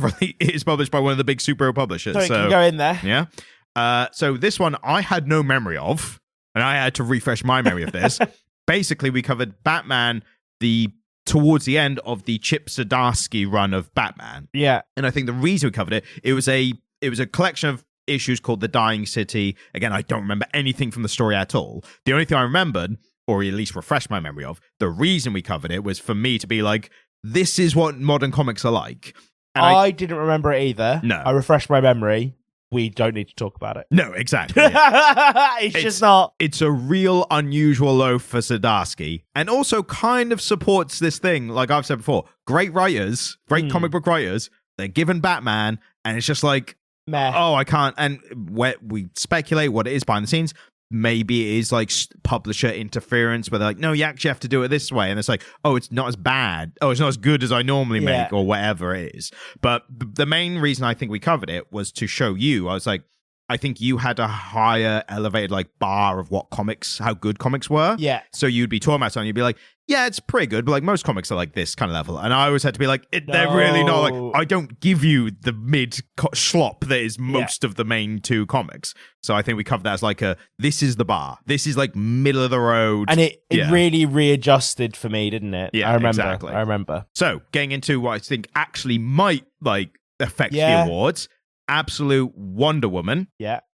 published by one of the big superhero publishers. So it can go in there. Yeah. So this one I had no memory of, and I had to refresh my memory of this. Basically, we covered Batman towards the end of the Chip Zdarsky run of Batman. Yeah. And I think the reason we covered it was a collection of issues called The Dying City. Again, I don't remember anything from the story at all. The only thing I remembered, or at least refreshed my memory of, the reason we covered it was for me to be like, this is what modern comics are like. And I didn't remember it either. No. I refreshed my memory. We don't need to talk about it. No, exactly. It's just not. It's a real unusual low for Zdarsky, and also kind of supports this thing, like I've said before. Great writers, great comic book writers, they're given Batman, and it's just like, meh. Oh, I can't. And we speculate what it is behind the scenes. Maybe it is like publisher interference where they're like, no, you actually have to do it this way. And it's like, oh, it's not as bad. Oh, it's not as good as I normally make or whatever it is. But the main reason I think we covered it was to show you, I was like, I think you had a higher elevated like bar of how good comics were. Yeah. So you'd be talking about something, you'd be like, yeah, it's pretty good, but like most comics are like this kind of level. And I always had to be like, they're really not like, I don't give you the mid schlop that is most of the main two comics. So I think we covered that as like this is the bar. This is like middle of the road. And it really readjusted for me, didn't it? Yeah, I remember. exactly. I remember. So getting into what I think actually might like affect the awards. Absolute Wonder Woman,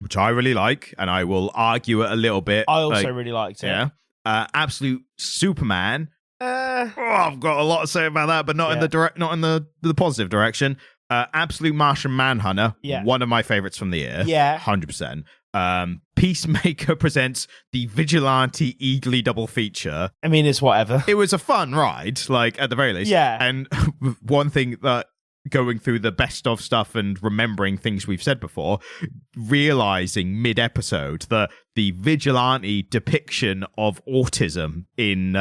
which I really like, and I will argue it a little bit. I also really liked it. Yeah, Absolute Superman. I've got a lot to say about that, but not in the positive direction. Absolute Martian Manhunter, one of my favorites from the year. Yeah, 100%. Peacemaker presents the Vigilante Eagly double feature. I mean, it's whatever. It was a fun ride, like at the very least. Yeah, and one thing that. Going through the best of stuff and remembering things we've said before, realizing mid-episode that the vigilante depiction of autism in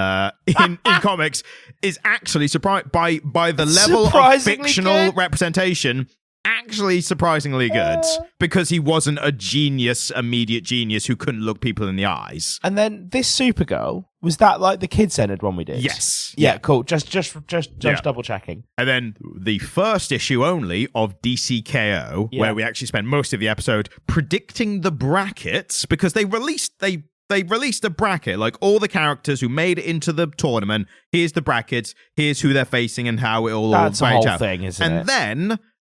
comics is actually surprised by the level of fictional representation. Actually surprisingly good because he wasn't a immediate genius who couldn't look people in the eyes. And then this Supergirl, was that like the kid-centered one we did? Yes. Yeah, cool. Just double checking. And then the first issue only of DCKO, where we actually spend most of the episode predicting the brackets because they released a bracket, like all the characters who made it into the tournament. Here's the brackets. Here's who they're facing and how it all That's a whole out. thing, isn't it?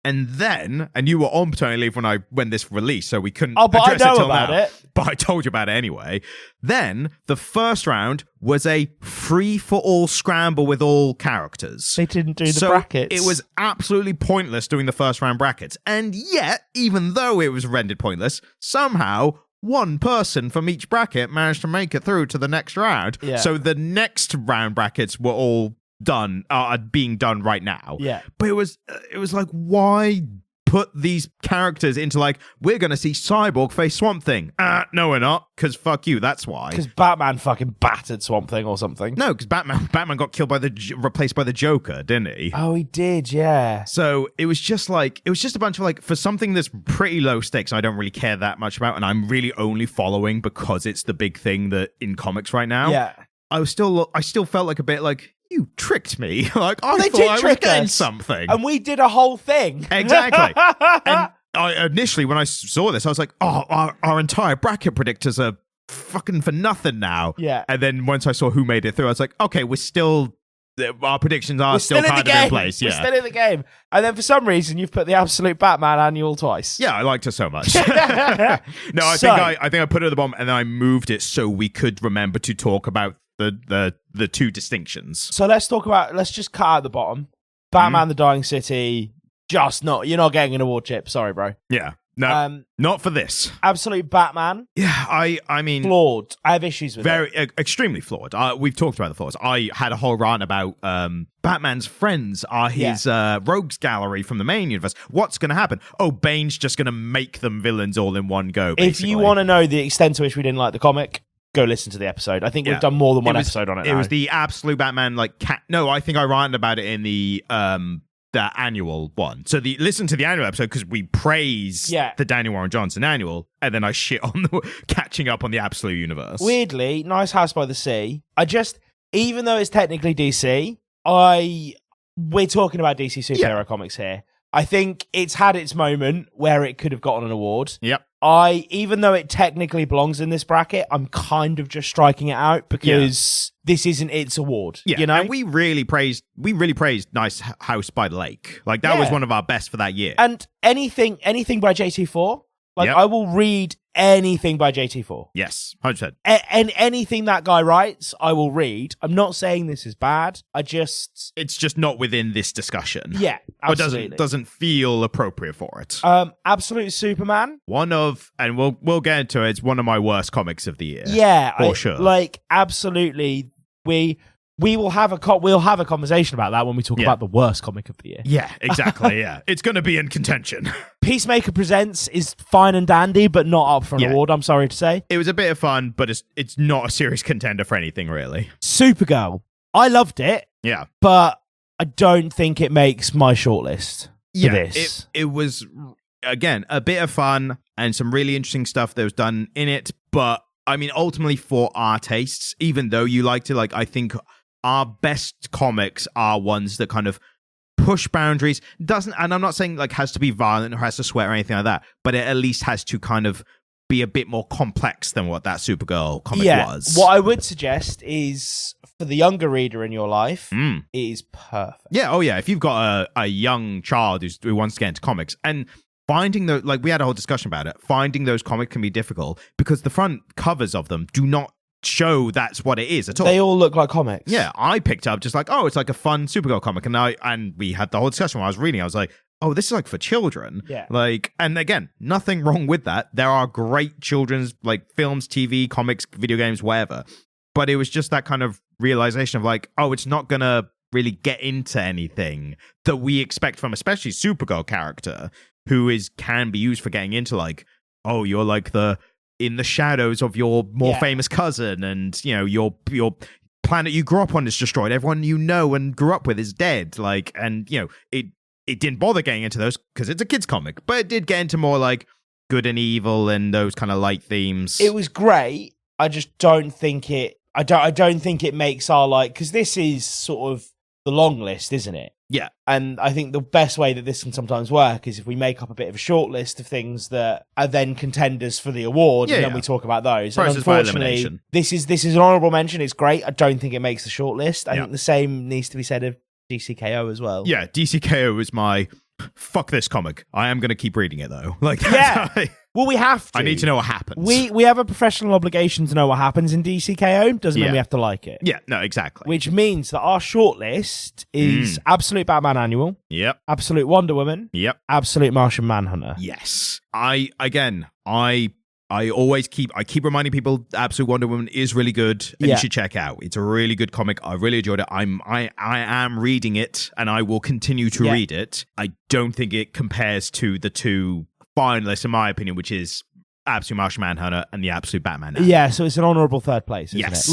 And then, you were on paternity leave when this released, so we couldn't I address know it till about now. it. But I told you about it anyway. Then, the first round was a free-for-all scramble with all characters. They didn't do the brackets. It was absolutely pointless doing the first round brackets. And yet, even though it was rendered pointless, somehow one person from each bracket managed to make it through to the next round. Yeah. So the next round brackets were all being done right now. Yeah. But it was like, why put these characters into like, we're going to see Cyborg face Swamp Thing? No, we're not, because fuck you, that's why. Because Batman fucking battered Swamp Thing or something. No, because Batman got killed replaced by the Joker, didn't he? Oh, he did, yeah. So it was just a bunch of like, for something that's pretty low stakes, I don't really care that much about, and I'm really only following because it's the big thing that in comics right now. Yeah. I still felt like a bit like, you tricked me. Like, I thought I was getting something. And we did a whole thing. Exactly. And initially, when I saw this, I was like, oh, our entire bracket predictors are fucking for nothing now. Yeah. And then once I saw who made it through, I was like, okay, we're still our predictions are still kind of in place. Yeah. We're still in the game. And then for some reason, you've put the Absolute Batman annual twice. Yeah, I liked it so much. No, I think I put it at the bottom and then I moved it so we could remember to talk about the two distinctions. So let's just cut out the bottom. Batman the Dying City, you're not getting an award chip. Sorry, bro. Yeah. No, not for this. Absolute Batman. Yeah, I mean... Flawed. I have issues with it. Extremely flawed. We've talked about the flaws. I had a whole rant about Batman's friends are his rogues gallery from the main universe. What's going to happen? Oh, Bane's just going to make them villains all in one go, basically. If you want to know the extent to which we didn't like the comic, go listen to the episode. I think we've done more than one episode on it now. It was the Absolute Batman, No, I think I ranted about it in the annual one. So listen to the annual episode because we praise the Daniel Warren Johnson annual, and then I shit on the catching up on the Absolute universe. Weirdly, Nice House by the Sea. Even though it's technically DC, we're talking about DC superhero comics here. I think it's had its moment where it could have gotten an award. Yep. Even though it technically belongs in this bracket, I'm kind of just striking it out because this isn't its award. Yeah, you know? And we really praised Nice House by the Lake. That was one of our best for that year. And anything by JT4, I will read anything by JT4. Yes, 100%. And anything that guy writes, I will read. I'm not saying this is bad. It's just not within this discussion. Yeah, absolutely. Or doesn't feel appropriate for it. Absolute Superman. And we'll get into it. It's one of my worst comics of the year. Yeah, for sure. Absolutely. We'll have a conversation about that when we talk about the worst comic of the year. Yeah, exactly. Yeah, it's going to be in contention. Peacemaker Presents is fine and dandy, but not up for an award. I'm sorry to say. It was a bit of fun, but it's not a serious contender for anything really. Supergirl, I loved it. Yeah, but I don't think it makes my shortlist. For this, it was again a bit of fun and some really interesting stuff that was done in it. But I mean, ultimately for our tastes, even though you liked it, I think our best comics are ones that kind of push boundaries. And I'm not saying has to be violent or has to swear or anything like that, but it at least has to kind of be a bit more complex than what that Supergirl comic was. What I would suggest is for the younger reader in your life, it is perfect. Yeah, if you've got a young child who wants to get into comics, and finding we had a whole discussion about it, finding those comics can be difficult because the front covers of them do not show that's what it is at all. They all look like comics. Yeah, I picked up just it's like a fun Supergirl comic, and we had the whole discussion when I was reading. I was like, oh, this is for children. Yeah. And again, nothing wrong with that. There are great children's films, TV, comics, video games, whatever. But it was just that kind of realization of it's not gonna really get into anything that we expect from especially Supergirl character who can be used for getting into you're in the shadows of your more famous cousin, and your planet you grew up on is destroyed. Everyone you know and grew up with is dead. It didn't bother getting into those because it's a kids comic, but it did get into more good and evil and those kind of light themes. It was great. I just don't think it. I don't think it makes our because this is sort of the long list, isn't it? Yeah. And I think the best way that this can sometimes work is if we make up a bit of a short list of things that are then contenders for the award, and then we talk about those. Process and unfortunately, this is an honourable mention. It's great. I don't think it makes the short list. I think the same needs to be said of DCKO as well. Yeah, DCKO is my fuck this comic. I am going to keep reading it though. Well, we have to. I need to know what happens. We have a professional obligation to know what happens in DCKO. Doesn't mean we have to like it. Yeah, no, exactly. Which means that our shortlist is Absolute Batman Annual. Yep. Absolute Wonder Woman. Yep. Absolute Martian Manhunter. Yes. I always keep reminding people Absolute Wonder Woman is really good and you should check out. It's a really good comic. I really enjoyed it. I am reading it and I will continue to read it. I don't think it compares to the two finalists, in my opinion, which is Absolute Martian Manhunter and the Absolute Batman. Yeah, so it's an honourable third place, isn't it?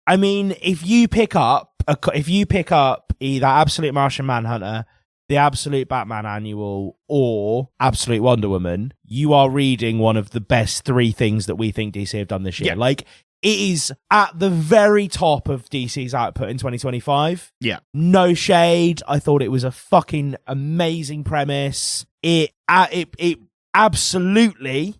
If you pick up either Absolute Martian Manhunter, the Absolute Batman Annual, or Absolute Wonder Woman, you are reading one of the best three things that we think DC have done this year. It is at the very top of DC's output in 2025. Yeah. No shade. I thought it was a fucking amazing premise. It absolutely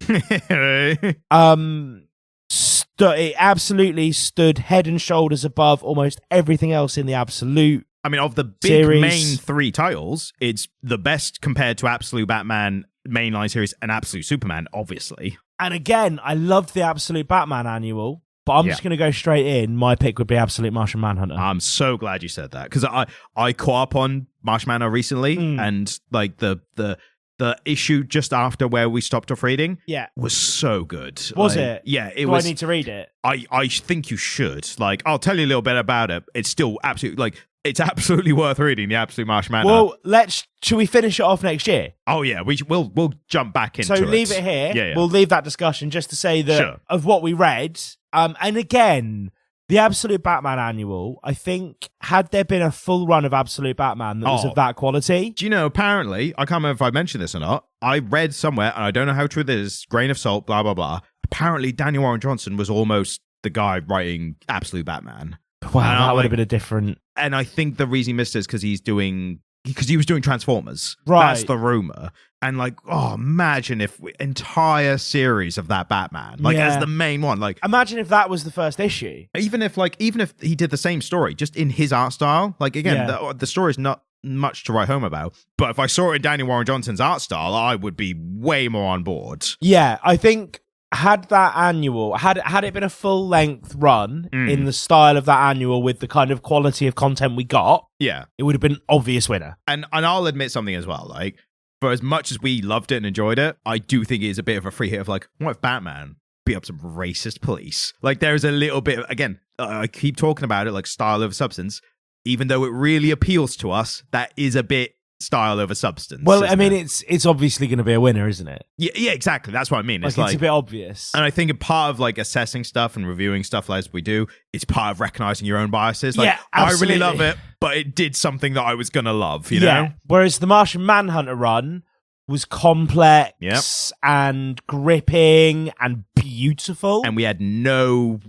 it absolutely stood head and shoulders above almost everything else in the Absolute. I mean, of the big series. main 3 titles, it's the best compared to Absolute Batman mainline series and Absolute Superman, obviously. And again, I loved the Absolute Batman annual, but I'm just going to go straight in. My pick would be Absolute Martian Manhunter. I'm so glad you said that, because I caught up on Martian Manhunter recently, and like the issue just after where we stopped off reading was so good. Was it? Yeah, it Do was. I need to read it? I think you should. Like, I'll tell you a little bit about it. It's still absolutely, like, it's absolutely worth reading, the Absolute Martian Manhunter. Well, should we finish it off next year? Oh yeah, we'll jump back into it. So leave it here. Yeah. We'll leave that discussion just to say that of what we read. And again, the Absolute Batman annual, I think, had there been a full run of Absolute Batman that was of that quality. Do you know, apparently, I can't remember if I mentioned this or not, I read somewhere, and I don't know how true this is, grain of salt, blah, blah, blah. Apparently, Daniel Warren Johnson was almost the guy writing Absolute Batman. Wow, that would have been a different... And I think the reason he missed it is because he was doing Transformers. Right. That's the rumor. And like, imagine if entire series of that Batman, like as the main one, like imagine if that was the first issue. Even if he did the same story, just in his art style, like again, the story is not much to write home about. But if I saw it in Daniel Warren Johnson's art style, I would be way more on board. Yeah, I think had that annual, had it been a full length run in the style of that annual with the kind of quality of content we got, it would have been an obvious winner. And I'll admit something as well, like, for as much as we loved it and enjoyed it, I do think it is a bit of a free hit of like, what if Batman beat up some racist police? Like, there's a little bit, again, I keep talking about it like style over substance, even though it really appeals to us, that is a bit style over substance. Well, I mean, it's obviously going to be a winner, isn't it? Yeah, exactly. That's what I mean. It's a bit obvious. And I think a part of like assessing stuff and reviewing stuff as we do, it's part of recognizing your own biases. Like, I really love it, but it did something that I was going to love, you know? Whereas the Martian Manhunter run was complex and gripping and beautiful. And we had no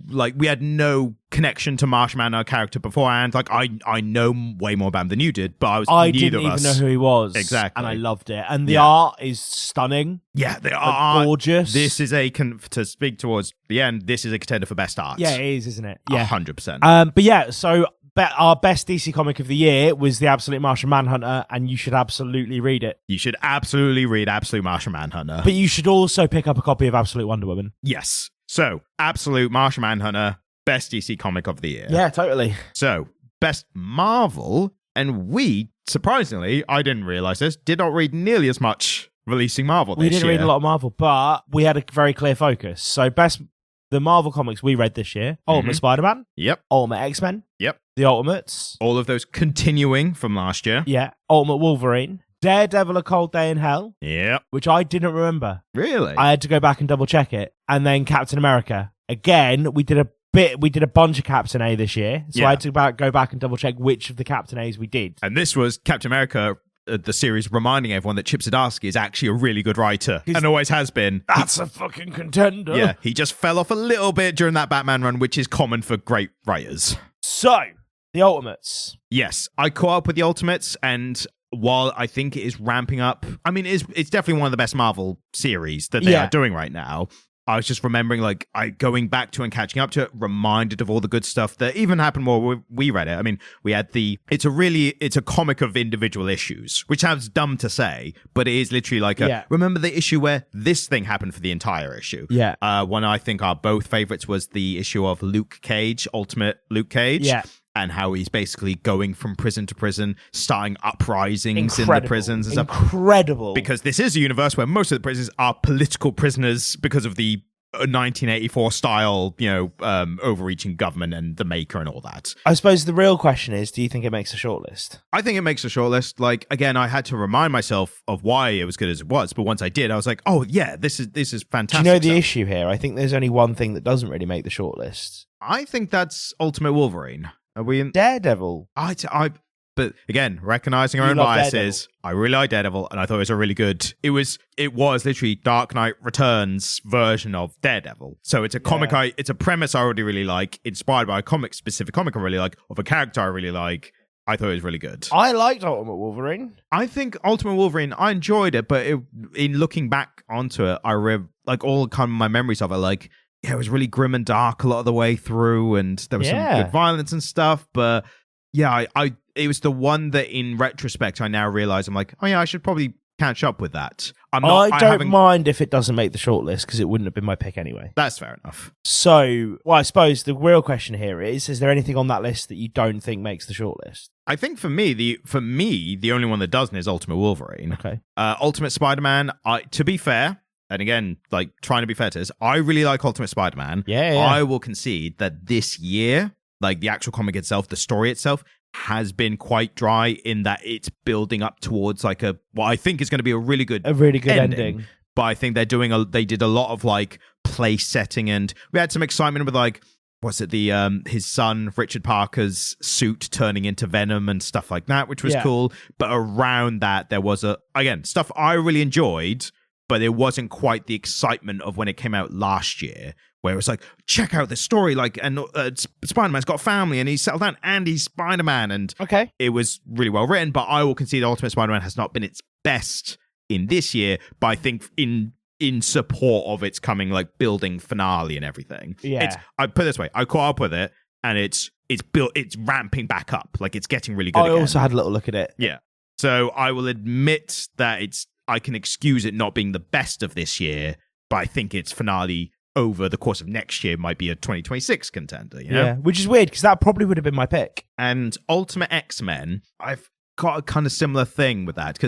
connection to Martian Manhunter character beforehand. Like, I know way more about him than you did, but I didn't even know who he was. Exactly. And I loved it. And the art is stunning. Yeah, they are gorgeous. This is to speak towards the end, this is a contender for best art. Yeah, it is, isn't it? Yeah. 100%. But yeah, so our best DC comic of the year was the Absolute Martian Manhunter, and you should absolutely read it. You should absolutely read Absolute Martian Manhunter. But you should also pick up a copy of Absolute Wonder Woman. Yes. So, Absolute Martian Manhunter, best DC comic of the year. Yeah, totally. So, best Marvel, and we, surprisingly, I didn't realize this, did not read nearly as much releasing Marvel this year. We didn't read a lot of Marvel, but we had a very clear focus. So, the Marvel comics we read this year: Ultimate Spider-Man, Ultimate X-Men, The Ultimates, all of those continuing from last year, Ultimate Wolverine, Daredevil: A Cold Day in Hell, which I didn't remember. Really? I had to go back and double check it, and then Captain America. Again, we did a bunch of Captain A this year, so I had to go back and double check which of the Captain A's we did. And this was Captain America. The series reminding everyone that Chip Zdarsky is actually a really good writer and always has been. That's a fucking contender. Yeah, he just fell off a little bit during that Batman run, which is common for great writers. So, the Ultimates. Yes, I caught up with the Ultimates, and while I think it is ramping up, I mean, it's definitely one of the best Marvel series that they are doing right now. I was just remembering, like, going back to and catching up to it, reminded of all the good stuff that even happened while we read it. I mean, we had it's a comic of individual issues, which sounds dumb to say, but it is literally like remember the issue where this thing happened for the entire issue? Yeah. One I think our both favorites was the issue of Luke Cage, Ultimate Luke Cage. Yeah. And how he's basically going from prison to prison, starting uprisings in the prisons and stuff. Incredible. Because this is a universe where most of the prisoners are political prisoners because of the 1984 style, overreaching government and the Maker and all that. I suppose the real question is, do you think it makes a shortlist? I think it makes a shortlist. Like, again, I had to remind myself of why it was good as it was, but once I did, I was like, oh yeah, this is fantastic. Do you know the issue here? I think there's only one thing that doesn't really make the shortlist. I think that's Ultimate Wolverine. Are we in Daredevil? But again, recognizing our own biases, I really like Daredevil, and I thought it was a really good. It was literally Dark Knight Returns version of Daredevil. So it's a comic it's a premise I already really like, inspired by a specific comic I really like, of a character I really like. I thought it was really good. I liked Ultimate Wolverine. I think Ultimate Wolverine, I enjoyed it, but in looking back onto it, all kind of my memories of it, like, it was really grim and dark a lot of the way through, and there was some good violence and stuff. But yeah, it was the one that in retrospect I now realize I'm like, oh yeah, I should probably catch up with that. I don't mind if it doesn't make the shortlist because it wouldn't have been my pick anyway. That's fair enough. So, well, I suppose the real question here is there anything on that list that you don't think makes the shortlist? I think for me, the only one that doesn't is Ultimate Wolverine. Okay. Ultimate Spider-Man, to be fair, and again, like trying to be fair to this, I really like Ultimate Spider-Man. Yeah. I will concede that this year, like the actual comic itself, the story itself, has been quite dry in that it's building up towards like what I think is going to be a really good ending. But I think they did a lot of like place setting, and we had some excitement with like, was it his son Richard Parker's suit turning into Venom and stuff like that, which was cool. But around that, there was stuff I really enjoyed, but it wasn't quite the excitement of when it came out last year, where it was like, check out this story, like, and Spider-Man's got a family and he's settled down and he's Spider-Man, and it was really well written. But I will concede Ultimate Spider-Man has not been its best in this year, but I think in support of its coming like building finale and everything. Yeah, I put it this way, I caught up with it and it's ramping back up, like it's getting really good. I also had a little look at it. Yeah, so I will admit that I can excuse it not being the best of this year, but I think its finale over the course of next year might be a 2026 contender, you know? Yeah, which is weird because that probably would have been my pick. And Ultimate X-Men, I've got a kind of similar thing with that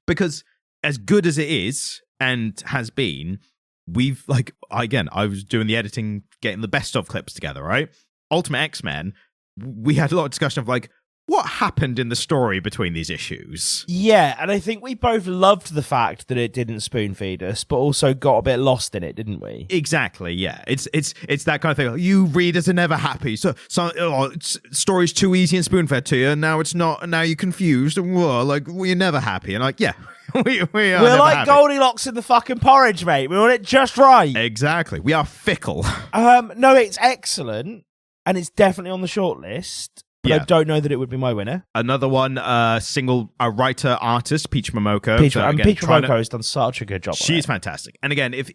because as good as it is and has been, we've like, again, I was doing the editing, getting the best of clips together, right? Ultimate X-Men, we had a lot of discussion of like, what happened in the story between these issues? Yeah, and I think we both loved the fact that it didn't spoon feed us, but also got a bit lost in it, didn't we? Exactly. Yeah, it's that kind of thing. You readers are never happy. So story's too easy and spoon fed to you, and now it's not. And now you're confused. And like we're never happy. And like, yeah, we are. We're like happy. Goldilocks in the fucking porridge, mate. We want it just right. Exactly. We are fickle. No, it's excellent, and it's definitely on the shortlist. But I don't know that it would be my winner. Another one, writer artist, Peach Momoko. Peach Momoko has done such a good job. She's fantastic. And again, if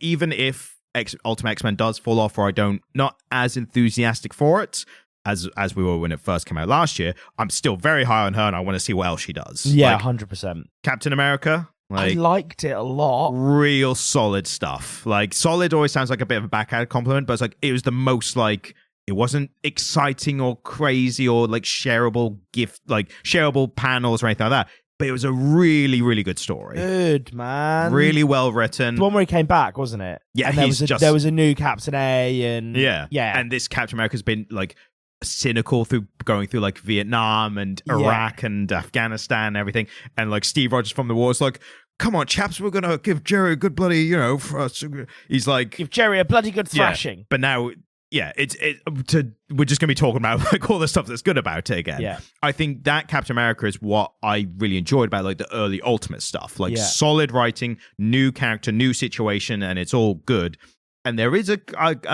Ultimate X-Men does fall off, or not as enthusiastic for it as we were when it first came out last year, I'm still very high on her, and I want to see what else she does. Yeah, 100%. Captain America. I liked it a lot. Real solid stuff. Like solid always sounds like a bit of a backhanded compliment, but it's like it was the most like. It wasn't exciting or crazy or like shareable panels or anything like that. But it was a really, really good story. Good, man. Really well written. The one where he came back, wasn't it? Yeah, and there was a new Captain A, and yeah. And this Captain America's been like cynical going through like Vietnam and Iraq and Afghanistan and everything. And like Steve Rogers from the war is like, come on, chaps, we're gonna give Jerry a good bloody, he's like, give Jerry a bloody good thrashing. Yeah, but now. Yeah, we're just going to be talking about like all the stuff that's good about it again. Yeah. I think that Captain America is what I really enjoyed about like the early Ultimate stuff. Like solid writing, new character, new situation, and it's all good. And there is a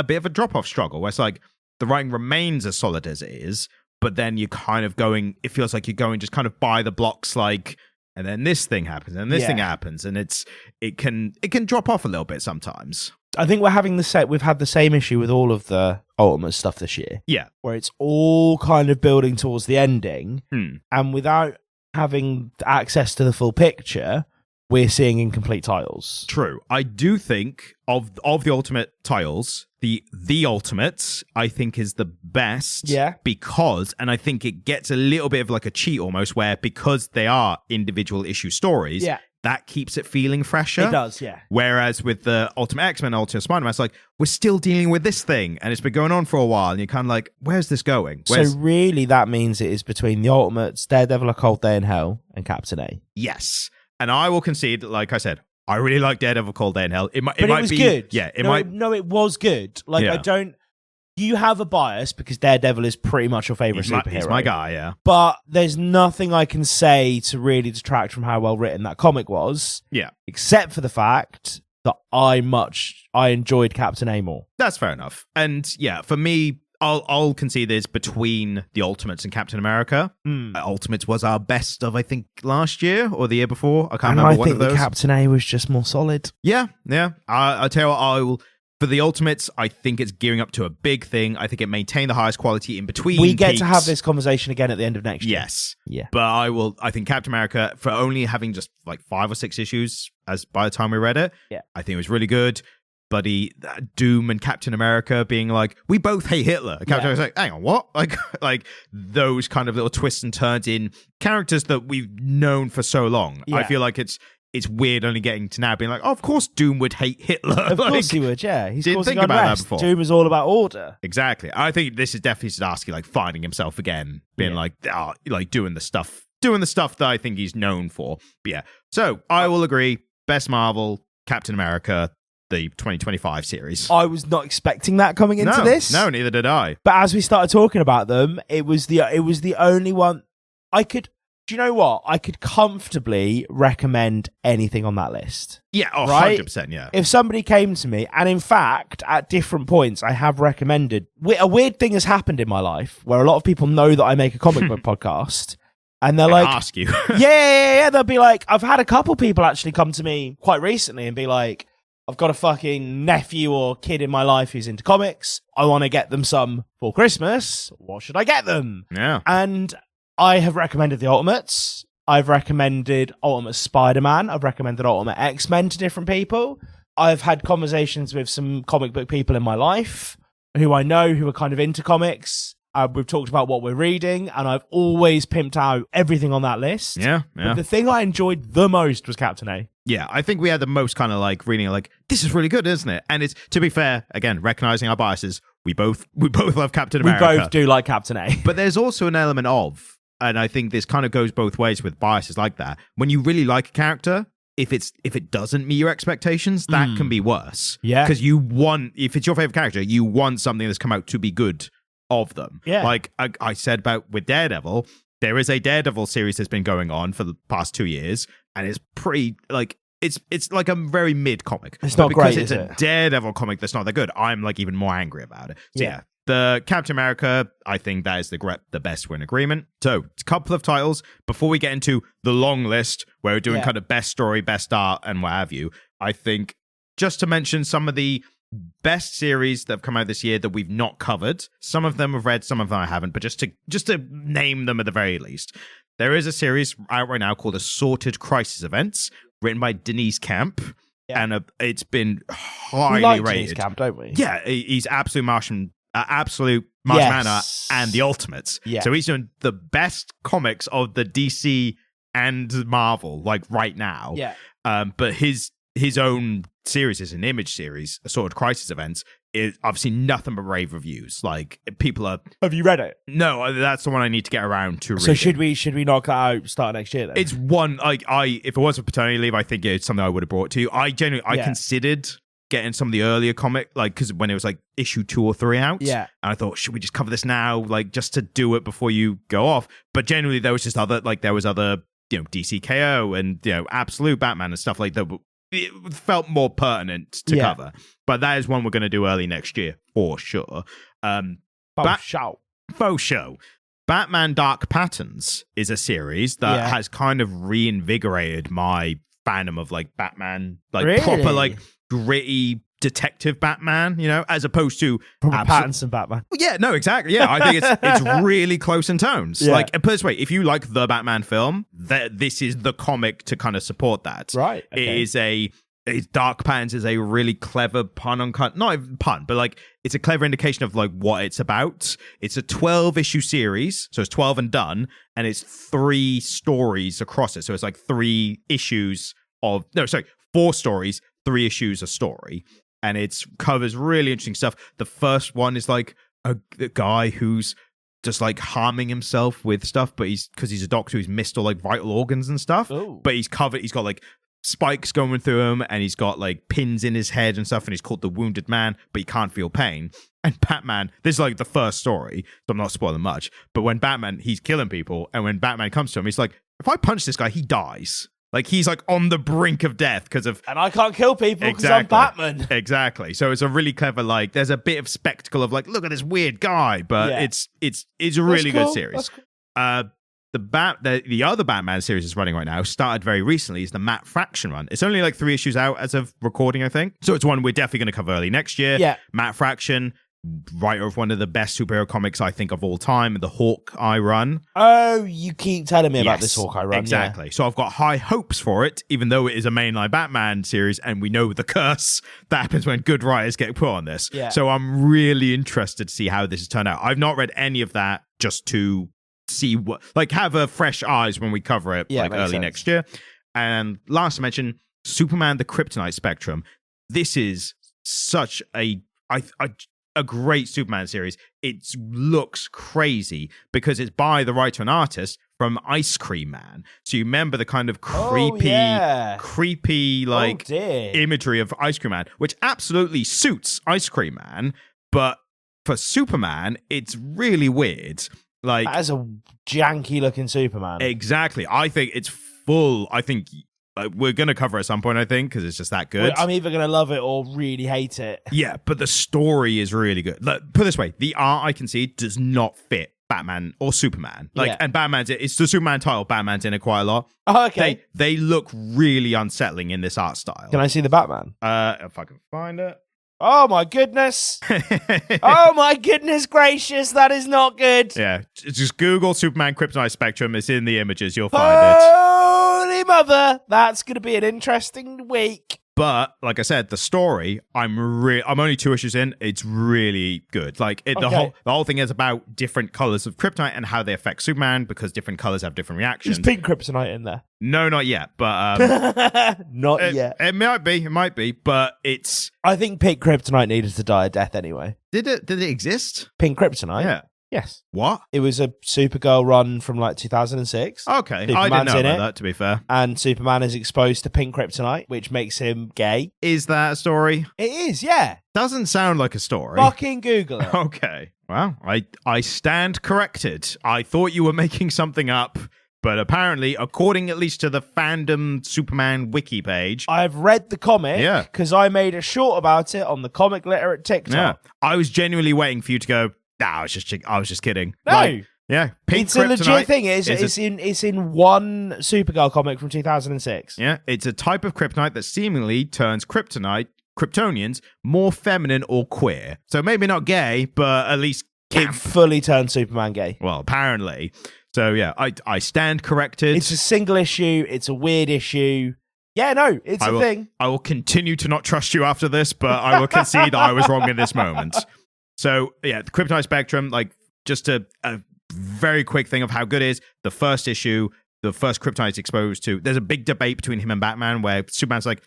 bit of a drop-off struggle where it's like the writing remains as solid as it is, but then you're kind of going, it feels like you're going just kind of by the blocks, like, and then this thing happens, and this thing happens, and it can drop off a little bit sometimes. I think we've had the same issue with all of the Ultimate stuff this year. Yeah. Where it's all kind of building towards the ending, and without having access to the full picture, we're seeing incomplete titles. True. I do think of the Ultimate titles, the Ultimates, I think is the best. Yeah. Because, and I think it gets a little bit of like a cheat almost, where because they are individual issue stories, that keeps it feeling fresher. It does, yeah. Whereas with the Ultimate X-Men, Ultimate Spider-Man, it's like, we're still dealing with this thing, and it's been going on for a while, and you're kind of like, where's this going? So really that means it is between the Ultimates, Daredevil, A Cold Day in Hell, and Captain A. Yes. And I will concede, like I said, I really like Daredevil, Cold Day in Hell. It might was be good. Yeah, it was good. Like, you have a bias because Daredevil is pretty much your favorite superhero. He's my guy, yeah. But there's nothing I can say to really detract from how well written that comic was. Yeah. Except for the fact that I enjoyed Captain A more. That's fair enough. And yeah, for me, I'll concede this between the Ultimates and Captain America. Ultimates was our best of, I think, last year or the year before. I can't remember one of those. I think Captain A was just more solid. Yeah. I'll tell you what, For the Ultimates, I think it's gearing up to a big thing. I think it maintained the highest quality in between. We get peaks. to have this conversation again at the end of next year. Yes. Yeah. But I think Captain America, for only having just like 5 or 6 issues as by the time we read it, I think it was really good. Buddy, Doom and Captain America being like, we both hate Hitler. And Captain America's like, hang on, what? Like those kind of little twists and turns in characters that we've known for so long. Yeah. I feel like it's weird only getting to now being like, oh, of course Doom would hate Hitler. Of course he would, yeah. He's didn't causing think about unrest. that before. Doom is all about order. Exactly. I think this is definitely Zdarsky like finding himself again, being like doing the stuff that I think he's known for. But yeah. So I will agree. Best Marvel, Captain America, the 2025 series. I was not expecting that coming into this. No, neither did I. But as we started talking about them, it was the only one I could. Do you know what? I could comfortably recommend anything on that list. Yeah, right? 100%, yeah. If somebody came to me, and in fact, at different points, I have recommended. A weird thing has happened in my life where a lot of people know that I make a comic book podcast, and they're like, ask you. yeah. They'll be like, I've had a couple people actually come to me quite recently and be like, I've got a fucking nephew or kid in my life who's into comics. I want to get them some for Christmas. What should I get them? Yeah. And I have recommended the Ultimates. I've recommended Ultimate Spider-Man. I've recommended Ultimate X-Men to different people. I've had conversations with some comic book people in my life who I know who are kind of into comics. We've talked about what we're reading, and I've always pimped out everything on that list. Yeah. But the thing I enjoyed the most was Captain A. Yeah, I think we had the most kind of like reading like, this is really good, isn't it? And it's, to be fair, again, recognizing our biases, we both love Captain America. We both do like Captain A. But there's also an element of, and I think this kind of goes both ways with biases like that. When you really like a character, if it doesn't meet your expectations, that can be worse. Yeah. Because if it's your favorite character, you want something that's come out to be good of them. Yeah. Like I said about with Daredevil, there is a Daredevil series that's been going on for the past 2 years, and it's pretty like it's like a very mid comic. It's not because great, it's is a it? Daredevil comic that's not that good. I'm like even more angry about it. So yeah. The Captain America, I think that is the best. We're in agreement. So, a couple of titles before we get into the long list where we're doing kind of best story, best art, and what have you. I think just to mention some of the best series that have come out this year that we've not covered. Some of them I've read, some of them I haven't, but just to name them at the very least. There is a series out right now called Assorted Crisis Events, written by Denise Camp. Yeah. And it's been highly we like rated. Denise Camp, don't we? Yeah, he's absolute Martian Manor and the Ultimates. Yeah. So he's doing the best comics of the DC and Marvel, like right now. Yeah. But his own series is an Image series, Assorted Crisis Events. I've seen nothing but rave reviews. Like people are. Have you read it? No, that's the one I need to get around to read. So should we knock that out start next year then? It's one like if it wasn't paternity leave, I think it's something I would have brought to you. I considered getting some of the earlier comic, like because when it was like issue 2 or 3 out, and I thought, should we just cover this now, like just to do it before you go off? But generally, there was other DCKO and Absolute Batman and stuff like that. It felt more pertinent to cover, but that is one we're going to do early next year for sure. Faux show. Batman Dark Patterns is a series that has kind of reinvigorated my fandom of like Batman, like proper like gritty detective Batman, as opposed to Pattinson Batman. Yeah, no, exactly. Yeah, I think it's really close in tones. Yeah. Like, put it this way, if you like the Batman film, this is the comic to kind of support that. Right. Okay. Dark Patterns is a really clever pun on not even pun, but like it's a clever indication of like what it's about. It's a 12-issue series, so it's 12 and done, and it's 3 stories across it. So it's like 3 issues of 4 stories, 3 issues a story, and it covers really interesting stuff. The first one is like a guy who's just like harming himself with stuff, but because he's a doctor who's missed all like vital organs and stuff. Ooh. But he's got like spikes going through him, and he's got like pins in his head and stuff, and he's called the Wounded Man, but he can't feel pain. And Batman, this is like the first story, so I'm not spoiling much, but when Batman, he's killing people, and when Batman comes to him, he's like, if I punch this guy, he dies. Like, he's like on the brink of death because of... And I can't kill people because I'm Batman. Exactly. So it's a really clever, like, there's a bit of spectacle of like, look at this weird guy, but it's a really good series. the other Batman series is running right now, started very recently, is the Matt Fraction run. It's only like 3 issues out as of recording, I think. So it's one we're definitely going to cover early next year. Yeah. Matt Fraction, writer of one of the best superhero comics, I think, of all time, the Hawkeye run. Oh, you keep telling me about this Hawkeye run. Exactly. Yeah. So I've got high hopes for it, even though it is a mainline Batman series, and we know the curse that happens when good writers get put on this. Yeah. So I'm really interested to see how this has turned out. I've not read any of that just to see what, like, have a fresh eyes when we cover it, like early next year. And last to mention, Superman the Kryptonite Spectrum. This is such a great Superman series. It looks crazy because it's by the writer and artist from Ice Cream Man. So you remember the kind of creepy like imagery of Ice Cream Man, which absolutely suits Ice Cream Man, but for Superman, it's really weird. Like, that is a janky looking Superman. Exactly. I think it's full. I think we're going to cover it at some point, I think, because it's just that good. I'm either going to love it or really hate it. Yeah, but the story is really good. Like, put it this way, the art, I can see, does not fit Batman or Superman. Like, and it's the Superman title, Batman's in it quite a lot. Oh, okay. They look really unsettling in this art style. Can I see the Batman? If I can find it. Oh my goodness. Oh my goodness gracious, that is not good. Yeah, just Google Superman Kryptonite Spectrum. It's in the images. You'll find it. Holy mother, that's going to be an interesting week. But like I said, the story, I'm only 2 issues in. It's really good. Like the whole thing is about different colors of kryptonite and how they affect Superman, because different colors have different reactions. Is pink kryptonite in there? No, not yet. But not yet. It might be. But it's. I think pink kryptonite needed to die a death anyway. Did it exist? Pink kryptonite? Yeah. Yes. What? It was a Supergirl run from like 2006. Okay. Superman's I didn't know in about it, that, to be fair. And Superman is exposed to pink kryptonite, which makes him gay. Is that a story? It is, yeah. Doesn't sound like a story. Fucking Google it. Okay. Well, I stand corrected. I thought you were making something up, but apparently, according at least to the fandom Superman wiki page, I've read the comic because I made a short about it on the Comic Literate TikTok. Yeah. I was genuinely waiting for you to go, I was just kidding. No. Like, yeah. Pink it's a legit kryptonite thing. It's in one Supergirl comic from 2006. Yeah. It's a type of kryptonite that seemingly turns Kryptonians more feminine or queer. So maybe not gay, but at least it fully turned Superman gay. Well, apparently. So yeah, I stand corrected. It's a single issue. It's a weird issue. Yeah, no, it's a thing. I will continue to not trust you after this, but I will concede that I was wrong in this moment. So yeah, the Kryptonite Spectrum, like, just a very quick thing of how good it is. The first issue, the first Kryptonite's exposed to, there's a big debate between him and Batman where Superman's like,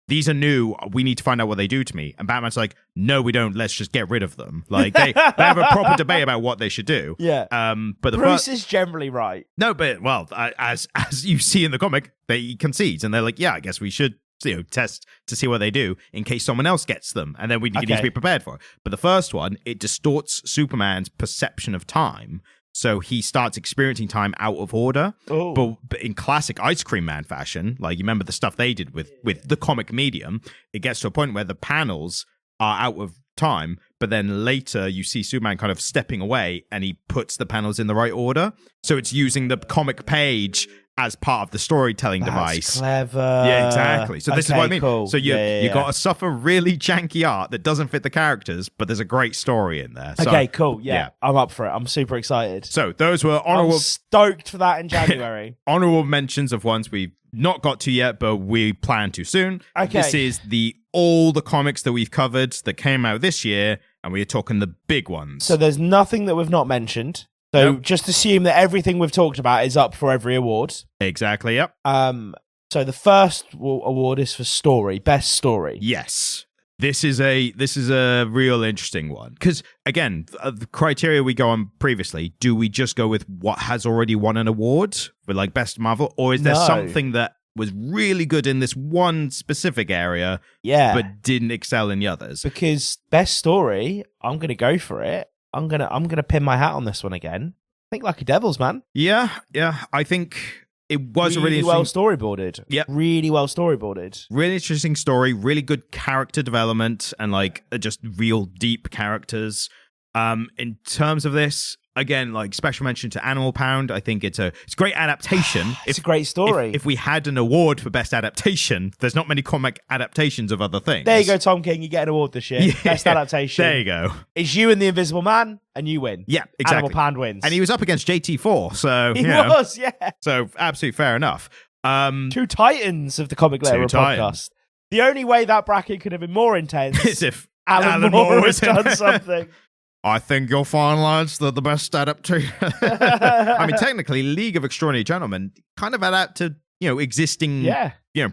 these are new, we need to find out what they do to me. And Batman's like, no, we don't, let's just get rid of them. Like, they have a proper debate about what they should do. Yeah. But Bruce is generally right. No, but, well, as you see in the comic, they concedes, and they're like, yeah, I guess we should, test to see what they do in case someone else gets them, and then we need to be prepared for it. But the first one, it distorts Superman's perception of time, so he starts experiencing time out of order. But in classic Ice Cream Man fashion, like, you remember the stuff they did with the comic medium, it gets to a point where the panels are out of time, but then later you see Superman kind of stepping away and he puts the panels in the right order, so it's using the comic page as part of the storytelling device. Clever. Yeah, exactly. So this is what I mean. Cool. So you got to suffer really janky art that doesn't fit the characters, but there's a great story in there. So, okay, cool. Yeah, I'm up for it. I'm super excited. So those were honorable. I'm stoked for that in January. Honorable mentions of ones we've not got to yet, but we plan to soon. Okay. This is all the comics that we've covered that came out this year, and we're talking the big ones. So there's nothing that we've not mentioned. So just assume that everything we've talked about is up for every award. Exactly, yep. So the first award is for story, best story. Yes. This is a real interesting one. Because, again, the criteria we go on previously, do we just go with what has already won an award for, like, best Marvel? Or is there something that was really good in this one specific area, but didn't excel in the others? Because best story, I'm going to go for it. I'm gonna pin my hat on this one again. I think Lucky Devils, man. Yeah. I think it was really a really well storyboarded. Yep. Really well storyboarded. Really interesting story, really good character development, and like just real deep characters. In terms of this, again, like special mention to Animal Pound. I think it's a great adaptation. It's a great story. If we had an award for best adaptation, there's not many comic adaptations of other things. There you go, Tom King. You get an award this year. Best adaptation. There you go. It's you and the Invisible Man, and you win. Yeah, exactly. Animal Pound wins. And he was up against JT4, so he was, yeah. So absolutely fair enough. Two titans of the Comic Literal podcast. The only way that bracket could have been more intense is if Alan Moore has done something. I think you'll find, lads, that the best adaptation. I mean, technically, League of Extraordinary Gentlemen kind of adapt to existing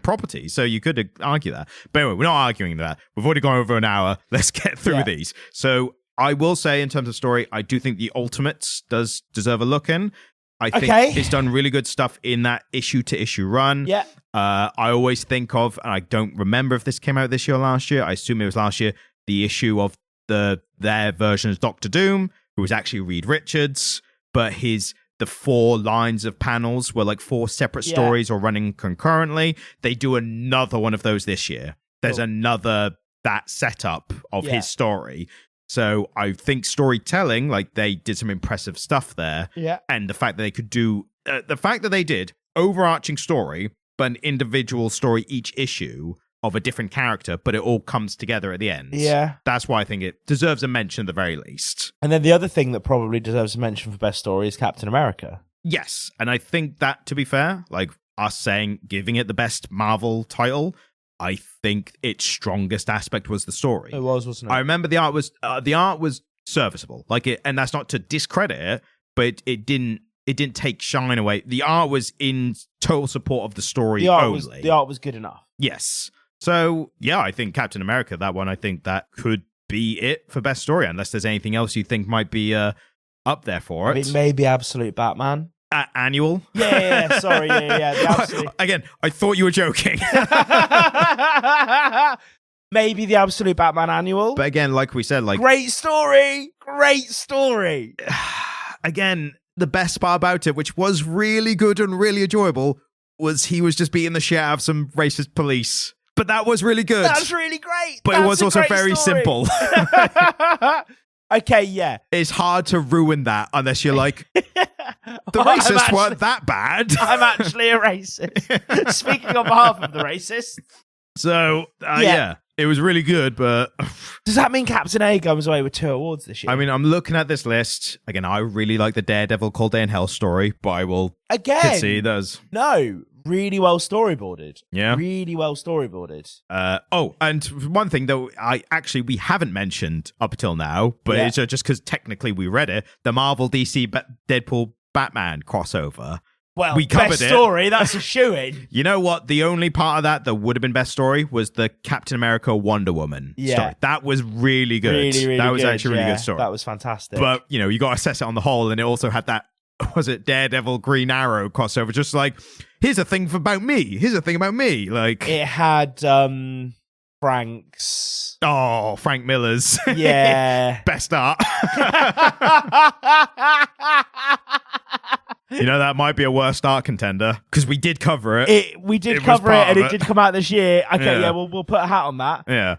properties, so you could argue that. But anyway, we're not arguing that. We've already gone over an hour. Let's get through these. So I will say, in terms of story, I do think the Ultimates does deserve a look in. I think it's done really good stuff in that issue-to-issue run. Yeah. I always think of, and I don't remember if this came out this year or last year. I assume it was last year. The issue of their version of Doctor Doom, who was actually Reed Richards, but the 4 lines of panels were like 4 separate stories or running concurrently. They do another one of those this year. There's another that setup of his story. So I think storytelling, like they did some impressive stuff there. Yeah. And the fact that they could do, the fact that they did overarching story, but an individual story each issue of a different character, but it all comes together at the end. Yeah. That's why I think it deserves a mention at the very least. And then the other thing that probably deserves a mention for best story is Captain America. Yes. And I think that, to be fair, like us giving it the best Marvel title, I think its strongest aspect was the story. It was, wasn't it? I remember the art was serviceable. Like it, and that's not to discredit it, but it didn't take shine away. The art was in total support of the story only. The art was good enough. Yes. So, yeah, I think Captain America, that one, I think that could be it for best story, unless there's anything else you think might be up there for it. I mean, maybe Absolute Batman. Annual? Yeah, sorry, yeah. The Absolute... Again, I thought you were joking. Maybe the Absolute Batman Annual. But again, like we said, like... Great story! Again, the best part about it, which was really good and really enjoyable, was he was just beating the shit out of some racist police. But that was really good. That's really great. But it was also very simple. Okay, yeah. It's hard to ruin that unless you're like, the racists weren't that bad. I'm actually a racist. Speaking on behalf of the racists. So, yeah, it was really good, but... Does that mean Captain A comes away with 2 awards this year? I mean, I'm looking at this list. Again, I really like the Daredevil Cold Day in Hell story, but I will concede those. No, really well storyboarded. Yeah. Really well storyboarded. And one thing that we haven't mentioned up until now, but it's just because technically we read it, the Marvel DC Deadpool Batman crossover. Well, we covered best story, that's a shoo-in. You know what? The only part of that would have been best story was the Captain America Wonder Woman story. That was really good. Really that was good. actually a really good story. That was fantastic. But, you got to assess it on the whole, and it also had that, was it Daredevil Green Arrow crossover? Just like, here's a thing about me. Here's a thing about me. Like, it had Frank's. Oh, Frank Miller's. Yeah. Best art. That might be a worst art contender because we did cover it. We did cover it, and it did come out this year. Okay, we'll put a hat on that. Yeah.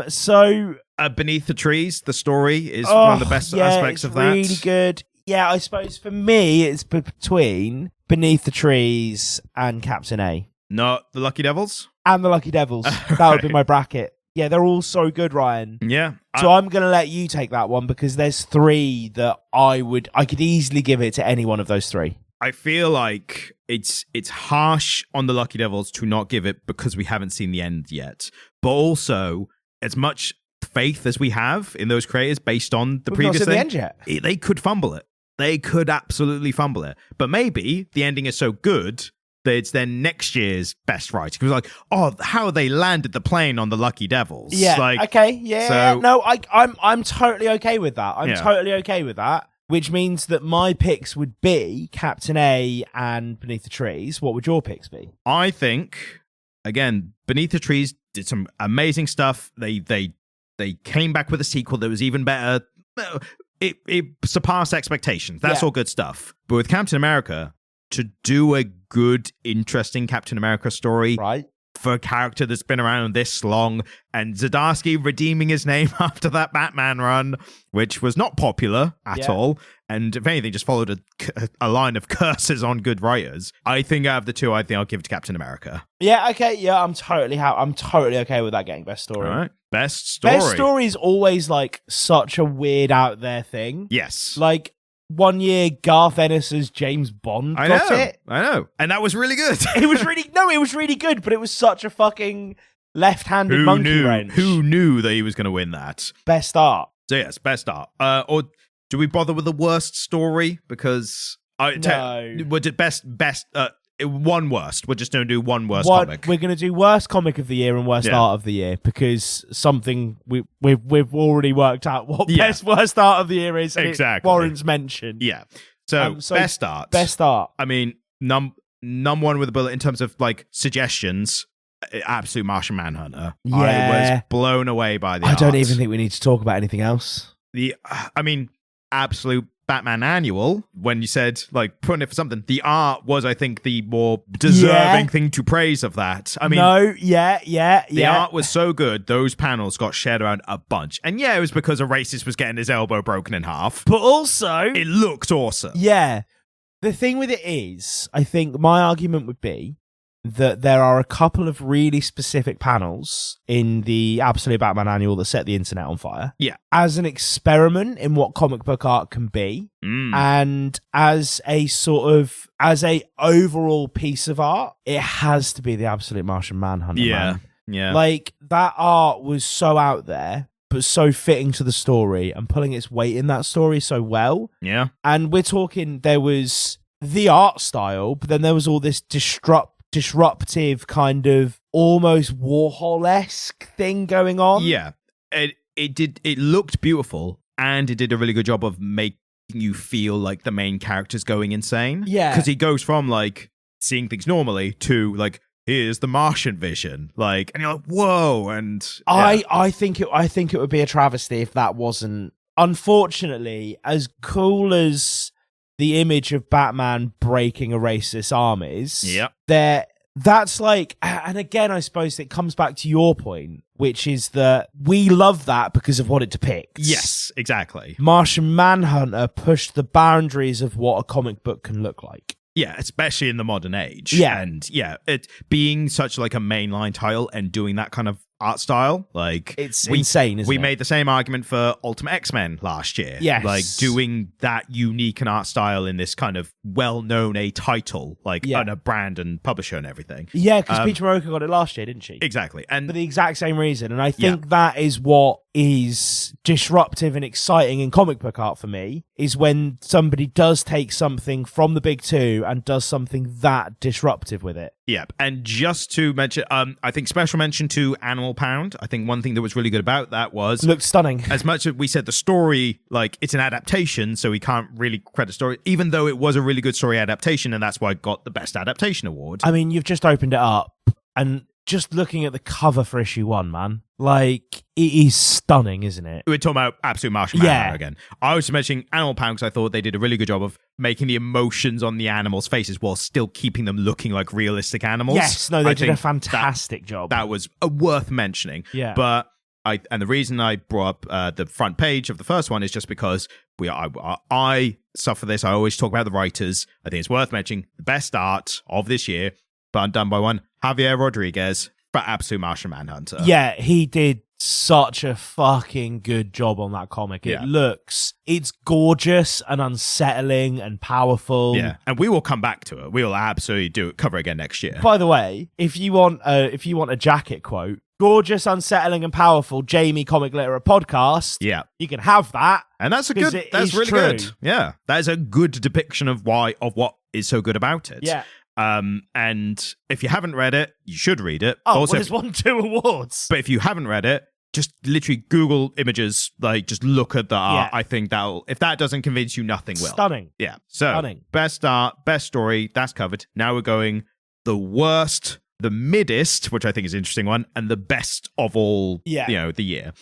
So Beneath the Trees, the story is one of the best aspects of that. Really good. Yeah, I suppose for me, it's between Beneath the Trees and Captain A. Not the Lucky Devils? And the Lucky Devils. That would be my bracket. Yeah, they're all so good, Ryan. Yeah. So I'm going to let you take that one because there's 3 that I could easily give it to any one of those 3. I feel like it's harsh on the Lucky Devils to not give it because we haven't seen the end yet. But also, as much faith as we have in those creators based on the previous thing, the end yet. They could fumble it. They could absolutely fumble it. But maybe the ending is so good that it's then next year's best writing. It was like, how they landed the plane on the Lucky Devils. Yeah. Like, okay. Yeah. So, no, I'm totally okay with that. I'm totally okay with that. Which means that my picks would be Captain A and Beneath the Trees. What would your picks be? I think, again, Beneath the Trees did some amazing stuff. They came back with a sequel that was even better. It surpassed expectations. That's all good stuff. But with Captain America, to do a good, interesting Captain America story, right, for a character that's been around this long, and Zdarsky redeeming his name after that Batman run, which was not popular at all, and if anything, just followed a line of curses on good writers. I think out of the two, I think I'll give it to Captain America. Yeah, okay, yeah, I'm totally okay with that getting best story. All right, best story. Best story is always like such a weird out there thing. Yes, like. One year, Garth Ennis's James Bond got it. I know. And that was really good. It was really good, but it was such a fucking left-handed monkey wrench. Who knew that he was going to win that? Best art. So yes, best art. Or do we bother with the worst story? Because no. Was it best one worst? We're just going to do one worst comic. We're going to do worst comic of the year and worst art of the year, because something we've already worked out what best worst art of the year is. Exactly. It warrants mention. Yeah. So best art. Best art. I mean, number one with a bullet in terms of like suggestions. Absolute Martian Manhunter. Yeah. I was blown away by the art. I don't even think we need to talk about anything else. Absolute Batman Annual, when you said, like, putting it for something, the art was, I think, the more deserving thing to praise of that. I mean, the art was so good, those panels got shared around a bunch. And yeah, it was because a racist was getting his elbow broken in half. But also, it looked awesome. Yeah. The thing with it is, I think my argument would be that there are a couple of really specific panels in the Absolute Batman Annual that set the internet on fire. Yeah. As an experiment in what comic book art can be, and as a overall piece of art, it has to be the Absolute Martian Manhunter. Man. Yeah. Like, that art was so out there, but so fitting to the story and pulling its weight in that story so well. Yeah. And we're talking, there was the art style, but then there was all this disruptive kind of almost Warhol-esque thing going on. Yeah. It looked beautiful, and it did a really good job of making you feel like the main character's going insane. Yeah. Because he goes from like seeing things normally to like, here's the Martian vision. Like, and you're like, whoa. And I think it would be a travesty if that wasn't, unfortunately, as cool as the image of Batman breaking a racist arm is. Yep. That's like, and again, I suppose it comes back to your point, which is that we love that because of what it depicts. Yes, exactly. Martian Manhunter pushed the boundaries of what a comic book can look like. Yeah, especially in the modern age. Yeah. And yeah, it being such like a mainline title and doing that kind of art style, like, it's insane, isn't it? We made the same argument for Ultimate X-Men last year. Yes. Like, doing that unique an art style in this kind of well-known a title, like, and a brand and publisher and everything. Yeah, because Peach Moroka got it last year, didn't she? Exactly. And for the exact same reason. And I think that is what is disruptive and exciting in comic book art for me, is when somebody does take something from the big two and does something that disruptive with it. Yep. And just to mention, I think special mention to Animal Pound. I think one thing that was really good about that was... Looked stunning. As much as we said the story, like, it's an adaptation, so we can't really credit story, even though it was a really good story adaptation, and that's why it got the Best Adaptation Award. I mean, you've just opened it up, and just looking at the cover for issue 1, man, like, it is stunning, isn't it? We're talking about Absolute Martian Manhunter again. I was mentioning Animal Pound because I thought they did a really good job of making the emotions on the animals' faces while still keeping them looking like realistic animals. Yes, no, they did a fantastic job. That was worth mentioning. Yeah. But the reason I brought up the front page of the first one is just because I suffer this. I always talk about the writers. I think it's worth mentioning the best art of this year, but done by one Javier Rodriguez for Absolute Martian Manhunter. Yeah, he did such a fucking good job on that comic. It's gorgeous and unsettling and powerful. Yeah, and we will come back to it. We will absolutely cover it again next year. By the way, if you want a jacket quote, gorgeous, unsettling, and powerful, Jamie Comic Literate podcast. Yeah, you can have that, and that's that's really true. good. Yeah, that is a good depiction of what is so good about it. Yeah. And if you haven't read it, you should read it. Oh, also, it's won 2 awards. But if you haven't read it, just literally Google images, like, just look at the art. Yeah. I think if that doesn't convince you, nothing will. Stunning. Yeah. So, stunning. Best art, best story, that's covered. Now we're going the worst, the middest, which I think is an interesting one, and the best of all, the year.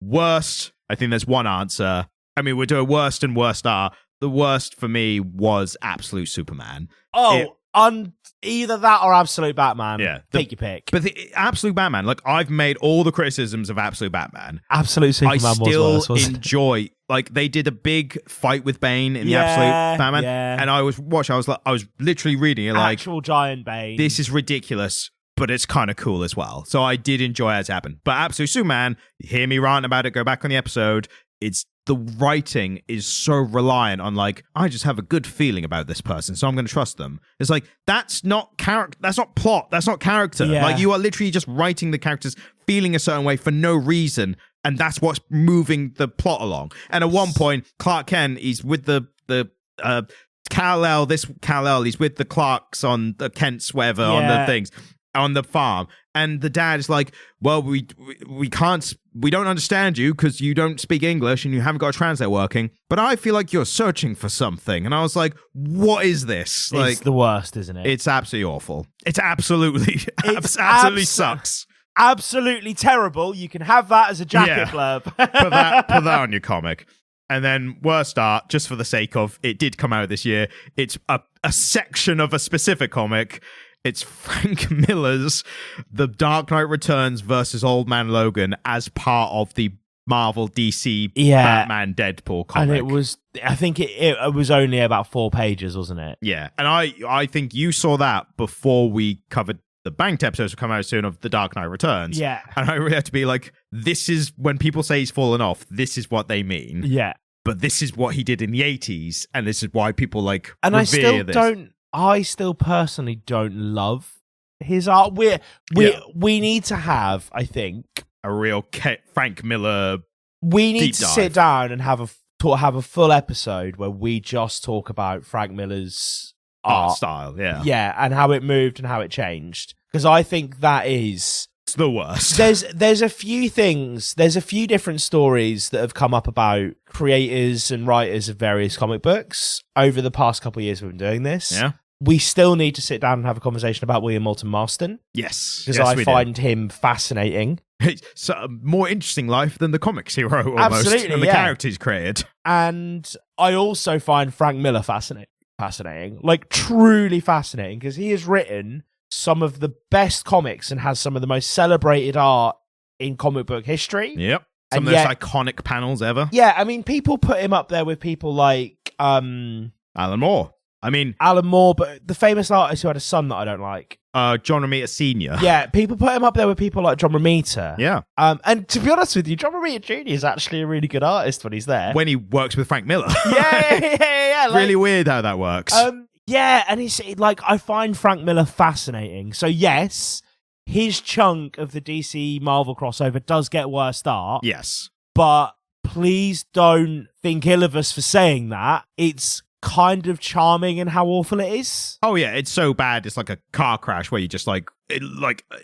Worst, I think there's one answer. I mean, we're doing worst and worst art. The worst for me was Absolute Superman. Oh, Either that or Absolute Batman. Yeah. Take your pick. But the Absolute Batman, like, I've made all the criticisms of Absolute Batman. Absolute Superman I was still worse, enjoy, like, they did a big fight with Bane in the Yeah, Absolute Batman. yeah. And I was literally reading it like, Actual giant Bane. this is ridiculous, but it's kind of cool as well. So I did enjoy it as it happened. But Absolute Superman, hear me rant about it, go back on the episode. The writing is so reliant on, like, I just have a good feeling about this person, so I'm going to trust them. It's like, that's not character, that's not plot, that's not character. Yeah. Like, you are literally just writing the characters feeling a certain way for no reason, and that's what's moving the plot along. And at one point, Clark Kent, he's with the Kal-El, he's with the Clarks on the Kents, whatever, on the things, on the farm. And the dad is like, well, we don't understand you because you don't speak English and you haven't got a translator working, but I feel like you're searching for something. And I was like, what is this? Like, it's the worst, isn't it? It's absolutely awful. It's absolutely sucks. Absolutely terrible. You can have that as a jacket blurb. put that on your comic. And then worst art, just for the sake of, it did come out this year. It's a section of a specific comic. It's Frank Miller's The Dark Knight Returns versus Old Man Logan as part of the Marvel DC Batman Deadpool comic. And I think it was only about 4 pages, wasn't it? Yeah. And I think you saw that before we covered the Banked episodes will come out soon of The Dark Knight Returns. Yeah. And I really have to be like, this is when people say he's fallen off, this is what they mean. Yeah. But this is what he did in the 80s, and this is why people like and revere this. I still personally don't love his art. We need to have, I think, a real Frank Miller. We need to sit down and have a full episode where we just talk about Frank Miller's art style. Yeah, and how it moved and how it changed. Because I think that is it's the worst. There's a few things. There's a few different stories that have come up about creators and writers of various comic books over the past couple of years we've been doing this. Yeah. We still need to sit down and have a conversation about William Moulton Marston. Yes. Because I find him fascinating. It's a more interesting life than the comics he wrote, almost. Absolutely, and the characters he's created. And I also find Frank Miller fascinating. Like, truly fascinating, because he has written some of the best comics and has some of the most celebrated art in comic book history. Yep. Some of those iconic panels ever. Yeah, I mean, people put him up there with people like Alan Moore. Alan Moore, but the famous artist who had a son that I don't like. John Romita Sr. Yeah, people put him up there with people like John Romita. Yeah. And to be honest with you, John Romita Jr. is actually a really good artist when he's there. When he works with Frank Miller. Yeah. Like, really weird how that works. Yeah, and it's like, I find Frank Miller fascinating. So yes, his chunk of the DC Marvel crossover does get worse art. Yes. But please don't think ill of us for saying that. It's kind of charming in how awful it is. Oh yeah, it's so bad. It's like a car crash where you just like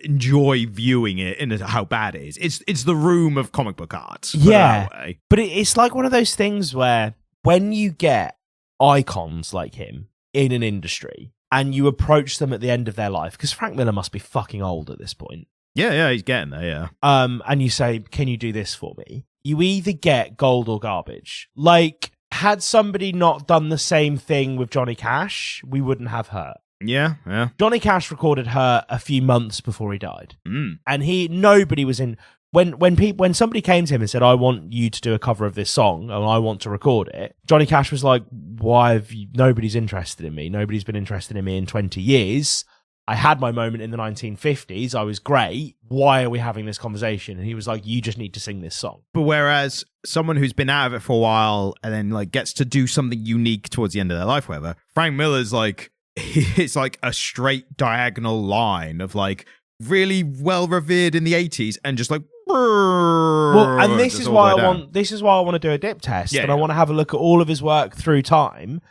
enjoy viewing it and how bad it is. It's the Room of comic book art. Yeah, but it's like one of those things where when you get icons like him in an industry and you approach them at the end of their life, because Frank Miller must be fucking old at this point. Yeah, he's getting there. Yeah. And you say, "Can you do this for me?" You either get gold or garbage. Like, had somebody not done the same thing with Johnny Cash, we wouldn't have Hurt. Yeah. Johnny Cash recorded Hurt a few months before he died. Mm. And nobody was in... When somebody came to him and said, "I want you to do a cover of this song and I want to record it," Johnny Cash was like, nobody's interested in me. Nobody's been interested in me in 20 years. I had my moment in the 1950s. I was great. Why are we having this conversation? And he was like, "You just need to sing this song." But whereas someone who's been out of it for a while and then like gets to do something unique towards the end of their life, whatever, Frank Miller's like, it's like a straight diagonal line of like really well revered in the 80s and just like, well, and this is why I want to do a dip test, I want to have a look at all of his work through time,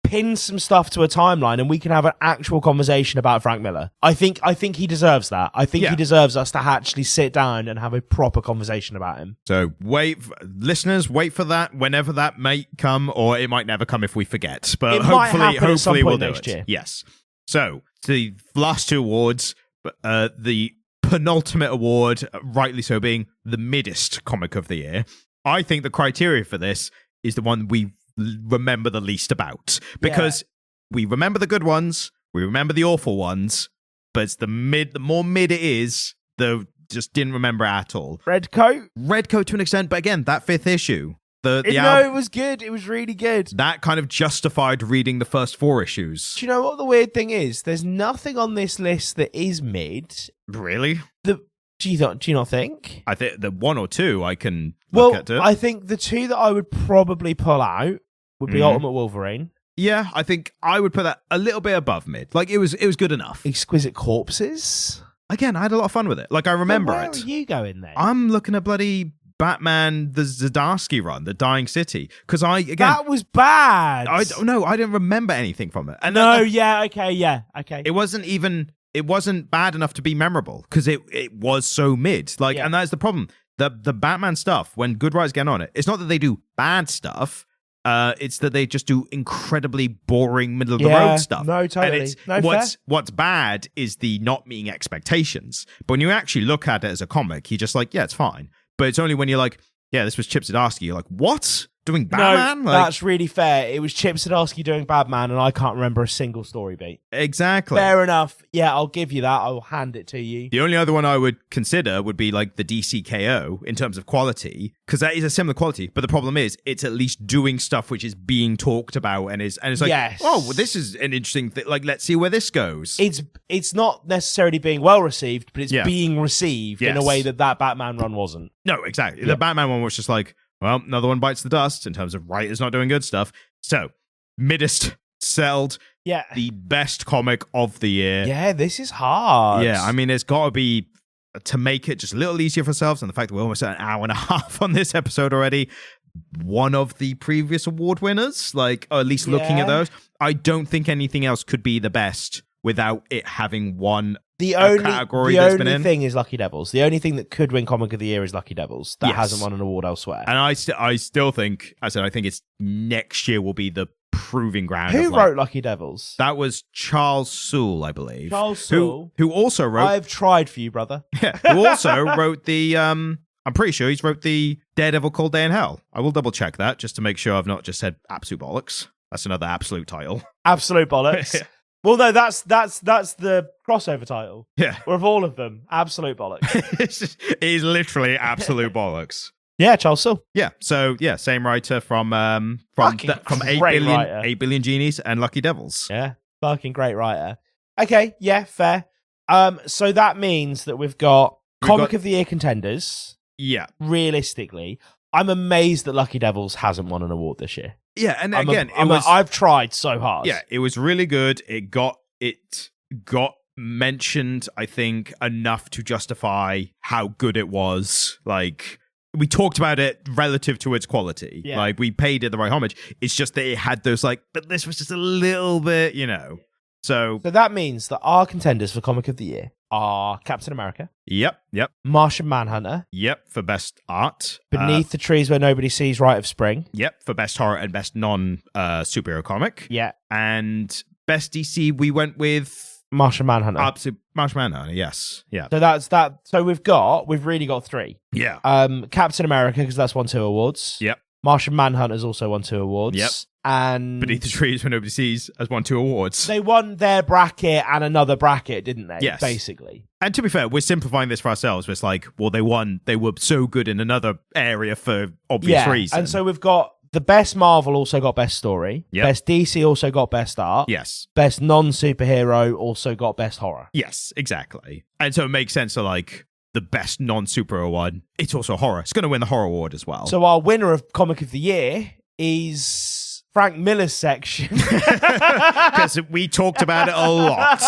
pin some stuff to a timeline, and we can have an actual conversation about Frank Miller. I think he deserves that. I think he deserves us to actually sit down and have a proper conversation about him. So listeners, wait for that whenever that may come, or it might never come if we forget. But hopefully we'll do it. Year. Yes. So the last 2 awards, the penultimate award, rightly so, being the Mid-est Comic of the Year. I think the criteria for this is the one we remember the least about, because we remember the good ones, We remember the awful ones, but it's the more mid it is, the just didn't remember at all. Redcoat To an extent, but again, that 5th issue. It was good. It was really good. That kind of justified reading the first 4 issues. Do you know what the weird thing is? There's nothing on this list that is mid. Really? Do you not think? I think the 1 or 2 I can look at it. I think the 2 that I would probably pull out would be Ultimate Wolverine. Yeah, I think I would put that a little bit above mid. Like, it was good enough. Exquisite Corpses. Again, I had a lot of fun with it. Like, I remember Where it. are you going then? I'm looking at bloody Batman, the Zdarsky run, the Dying City. Because that was bad. I didn't remember anything from it. And okay. It wasn't bad enough to be memorable because it was so mid. Like, and that's the problem. The Batman stuff, when good writers get on it, it's not that they do bad stuff. It's that they just do incredibly boring middle of the road stuff. No, totally. What's bad is the not meeting expectations. But when you actually look at it as a comic, you're just like, yeah, it's fine. But it's only when you're like, yeah, this was Chip Zdarsky. You're like, what? Doing Batman? No, that's really fair. It was Chip Zdarsky doing Batman, and I can't remember a single story beat. Exactly. Fair enough. Yeah, I'll give you that. I'll hand it to you. The only other one I would consider would be like the DCKO in terms of quality, because that is a similar quality. But the problem is, it's at least doing stuff which is being talked about, and it's like, oh, well, this is an interesting thing. Like, let's see where this goes. It's not necessarily being well received, but it's being received in a way that Batman run wasn't. No, exactly. The Batman one was just like, well, another one bites the dust in terms of writers not doing good stuff. So, Mid-est sold the best comic of the year. Yeah, this is hard. Yeah, I mean, it's got to be, to make it just a little easier for ourselves, and the fact that we're almost at an hour and a half on this episode already, one of the previous award winners, like, or at least looking at those, I don't think anything else could be the best without it having won category that's been in. The only thing is Lucky Devils. The only thing that could win Comic of the Year is Lucky Devils. That hasn't won an award elsewhere. And I still think, I think it's next year will be the proving ground. Who wrote Lucky Devils? That was Charles Soule, I believe. Charles Soule. Who also wrote... I've tried for you, brother. Yeah, who also wrote the... I'm pretty sure he's wrote the Daredevil Cold Day in Hell. I will double check that just to make sure I've not just said absolute bollocks. That's another absolute title. Absolute bollocks. Well, no, that's the crossover title. Yeah. Of all of them, absolute bollocks. It is literally absolute bollocks. Yeah, Charles Soule. Yeah. So yeah, same writer from 8 billion Genies and Lucky Devils. Yeah, fucking great writer. Okay, yeah, fair. So that means that we've got Comic of the Year contenders. Yeah. Realistically, I'm amazed that Lucky Devils hasn't won an award this year. Yeah, and again, I've tried so hard. Yeah, it was really good. It got mentioned, I think, enough to justify how good it was. Like, we talked about it relative to its quality. Yeah. Like, we paid it the right homage. It's just that it had those, like, but this was just a little bit, you know. So that means that our contenders for Comic of the Year are Captain America. Yep. Martian Manhunter. Yep, for best art. Beneath the Trees Where Nobody Sees, Rite of Spring. Yep, for best horror and best non-superhero comic. Yeah. And best DC, we went with... Martian Manhunter. Martian Manhunter, yes. Yeah. So that's that. So we've really got 3. Yeah. Captain America, because that's won 2 awards. Yep. Martian Manhunter's also won 2 awards. Yep. And Beneath the Trees Where Nobody Sees has won 2 awards. They won their bracket and another bracket, didn't they? Yes. Basically. And to be fair, we're simplifying this for ourselves. It's like, well, they were so good in another area for obvious reasons. And so we've got the best Marvel also got best story. Yep. Best DC also got best art. Yes. Best non-superhero also got best horror. Yes, exactly. And so it makes sense to like the best non-superhero one. It's also horror. It's going to win the horror award as well. So our winner of Comic of the Year is Frank Miller's section. Because we talked about it a lot.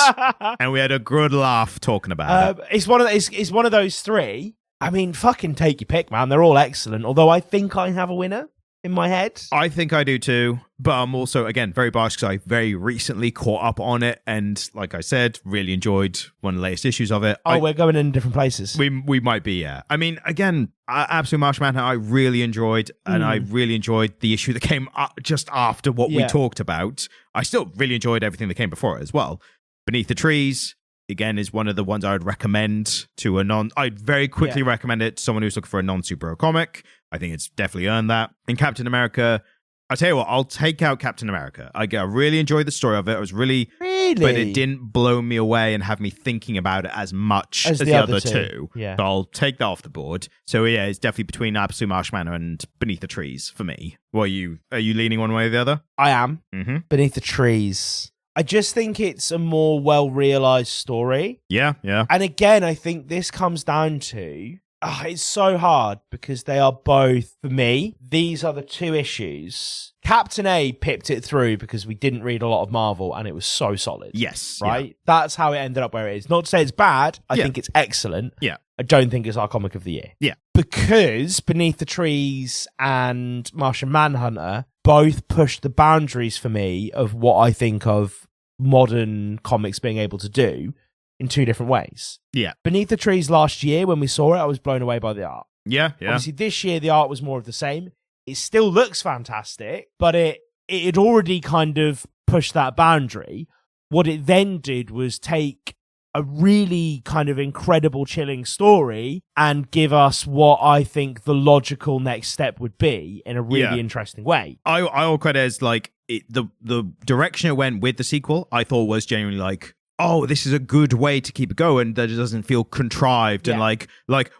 And we had a good laugh talking about it. It's one of those 3. I mean, fucking take your pick, man. They're all excellent. Although I think I have a winner in my head. I think I do too, but I'm also, again, very biased because I very recently caught up on it, and like I said, really enjoyed one of the latest issues of it. We're going in different places. We might be, yeah. I mean, again, Absolute Martian Manhunter I really enjoyed, and I really enjoyed the issue that came just after what we talked about. I still really enjoyed everything that came before it as well. Beneath the Trees, again, is one of the ones I would recommend to I'd very quickly recommend it to someone who's looking for a non-superhero comic. I think it's definitely earned that. In Captain America, I'll tell you what, I'll take out Captain America. I really enjoyed the story of it. It was really, but it didn't blow me away and have me thinking about it as much as the other two. Yeah. So I'll take that off the board. So yeah, it's definitely between Absolute Marshmallow and Beneath the Trees for me. Are you leaning one way or the other? I am. Mm-hmm. Beneath the Trees. I just think it's a more well-realized story. Yeah. And again, I think this comes down to... it's so hard because they are both, for me, these are the two issues. Captain A pipped it through because we didn't read a lot of Marvel and it was so solid. Yes. Right? Yeah. That's how it ended up where it is. Not to say it's bad. I think it's excellent. Yeah. I don't think it's our comic of the year. Yeah. Because Beneath the Trees and Martian Manhunter both pushed the boundaries for me of what I think of modern comics being able to do in two different ways. Yeah. Beneath the Trees last year, when we saw it, I was blown away by the art. Yeah. Obviously, this year, the art was more of the same. It still looks fantastic, but it had already kind of pushed that boundary. What it then did was take a really kind of incredible, chilling story and give us what I think the logical next step would be in a really interesting way. I'll credit as like the direction it went with the sequel, I thought was genuinely like, oh, this is a good way to keep it going, that it doesn't feel contrived and like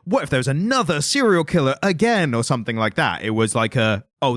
what if there's another serial killer again or something like that. It was like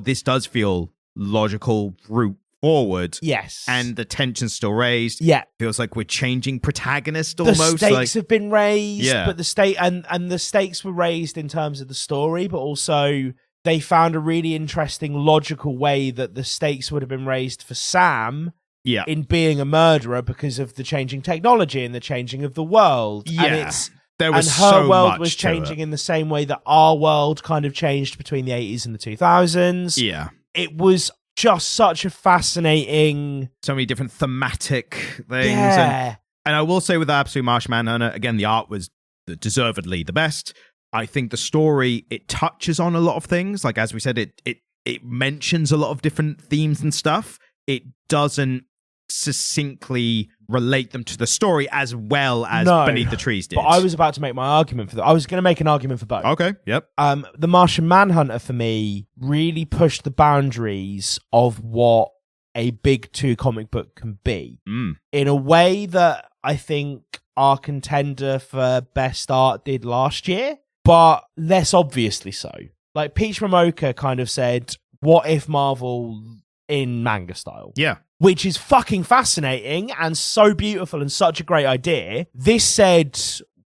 this does feel logical route forward. Yes. And the tension's still raised. Yeah. Feels like we're changing protagonist almost. The stakes have been raised, Yeah. but the the stakes were raised in terms of the story, but also they found a really interesting logical way that the stakes would have been raised for Sam in being a murderer because of the changing technology and the changing of the world. Yeah. And her so world much was to changing it. in the same way that our world kind of changed between the 80s and the 2000s. Yeah. It was just such a fascinating... So many different thematic things. Yeah. And I will say with Absolute Martian Manhunter, again, the art was deservedly the best. I think the story, it touches on a lot of things. Like, as we said, it mentions a lot of different themes and stuff. It doesn't succinctly relate them to the story as well as Beneath the Trees did. But I was about to make my argument for that. I was going to make an argument for both. Okay, yep. The Martian Manhunter, for me, really pushed the boundaries of what a big two comic book can be. In a way that I think our contender for best art did last year, but less obviously so. Like, Peach Momoko kind of said, what if Marvel in manga style? Yeah. Which is fucking fascinating and so beautiful and such a great idea. This said,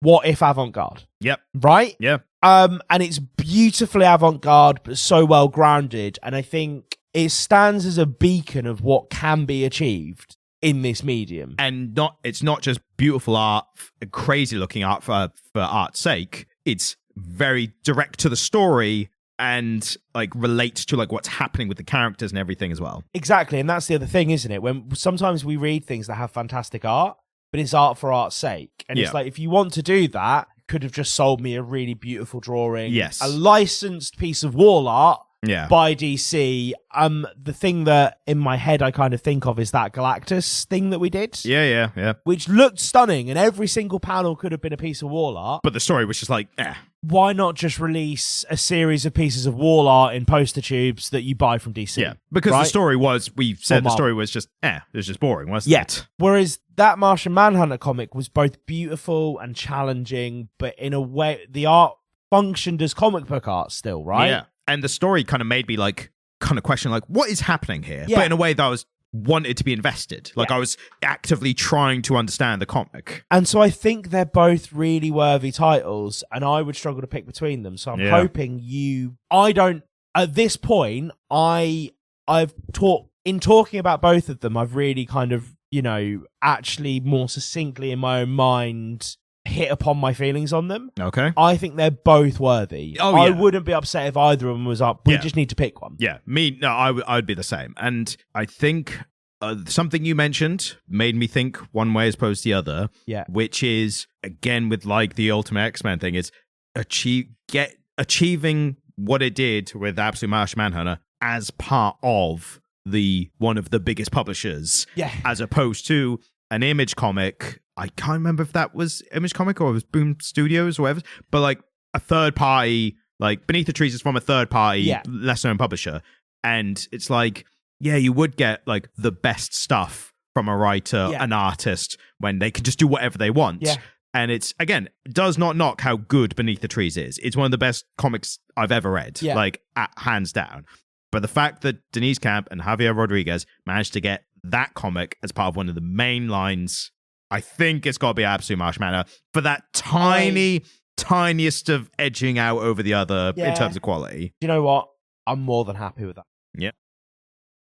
what if avant-garde? Yep. Right? Yeah. And it's beautifully avant-garde, but so well grounded. And I think it stands as a beacon of what can be achieved in this medium. And it's not just beautiful art, crazy looking art for art's sake. It's very direct to the story and like relates to like what's happening with the characters and everything as well. Exactly. And that's the other thing, isn't it? When sometimes we read things that have fantastic art, but it's art for art's sake. And it's like, if you want to do that, you could have just sold me a really beautiful drawing. Yes. A licensed piece of wall art by DC. The thing that in my head I kind of think of is that Galactus thing that we did. Yeah. Which looked stunning, and every single panel could have been a piece of wall art. But the story was just like, Why not just release a series of pieces of wall art in poster tubes that you buy from DC? Yeah, because the story was, we said the story was just, it was just boring, wasn't it? Whereas that Martian Manhunter comic was both beautiful and challenging, but in a way, the art functioned as comic book art still, right? Yeah, and the story kind of made me like, kind of question like, what is happening here? Yeah. But in a way that I was wanted to be invested. Like I was actively trying to understand the comic. And so I think they're both really worthy titles, and I would struggle to pick between them. So I'm hoping at this point, talking about both of them, I've really kind of, actually more succinctly in my own mind hit upon my feelings on them. Okay. I think they're both worthy. I wouldn't be upset if either of them was up. We just need to pick one. Yeah, I would be the same. And I think something you mentioned made me think one way as opposed to the other. Yeah. Which is, again, with like the Ultimate X-Men thing, is achieving what it did with Absolute Martian Manhunter as part of one of the biggest publishers. Yeah. As opposed to an Image comic. I can't remember if that was Image Comic or it was Boom Studios or whatever, but like a third party, like Beneath the Trees is from a third party, less known publisher. And it's like, yeah, you would get like the best stuff from a writer, an artist, when they can just do whatever they want. Yeah. And it's, again, does not knock how good Beneath the Trees is. It's one of the best comics I've ever read, like hands down. But the fact that Denise Camp and Javier Rodriguez managed to get that comic as part of one of the main lines, I think it's got to be Absolute Marshmallow for that tiniest of edging out over the other in terms of quality. You know what? I'm more than happy with that. Yeah.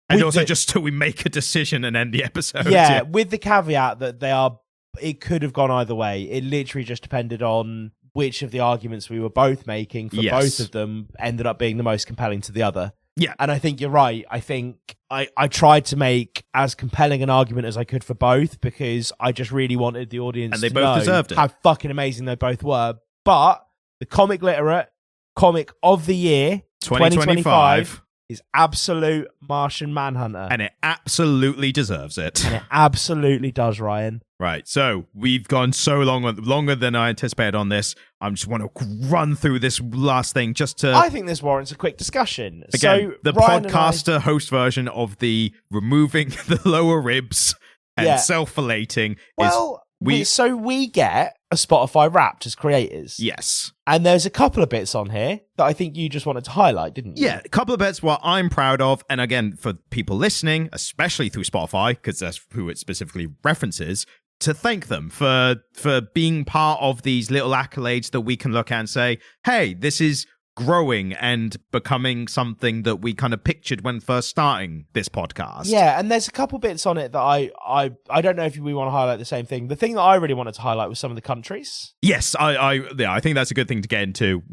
And also just till we make a decision and end the episode. Yeah, with the caveat that it could have gone either way. It literally just depended on which of the arguments we were both making for both of them ended up being the most compelling to the other. Yeah. And I think you're right. I think I tried to make as compelling an argument as I could for both because I just really wanted the audience to know deserved it. How fucking amazing they both were. But the Comic Literate Comic of the Year 2025 is Absolute Martian Manhunter. And it absolutely deserves it. And it absolutely does, Ryan. Right, so we've gone so longer than I anticipated on this. I just want to run through this last thing just to... I think this warrants a quick discussion. Again, so the podcaster host version of the removing the lower ribs and self-filleting So we get a Spotify Wrapped as creators. Yes. And there's a couple of bits on here that I think you just wanted to highlight, didn't you? Yeah, a couple of bits what I'm proud of. And again, for people listening, especially through Spotify, because that's who it specifically references, to thank them for being part of these little accolades that we can look at and say, hey, this is growing and becoming something that we kind of pictured when first starting this podcast. Yeah, and there's a couple bits on it that I don't know if we want to highlight the same thing. The thing that I really wanted to highlight was some of the countries. Yes, I think that's a good thing to get into.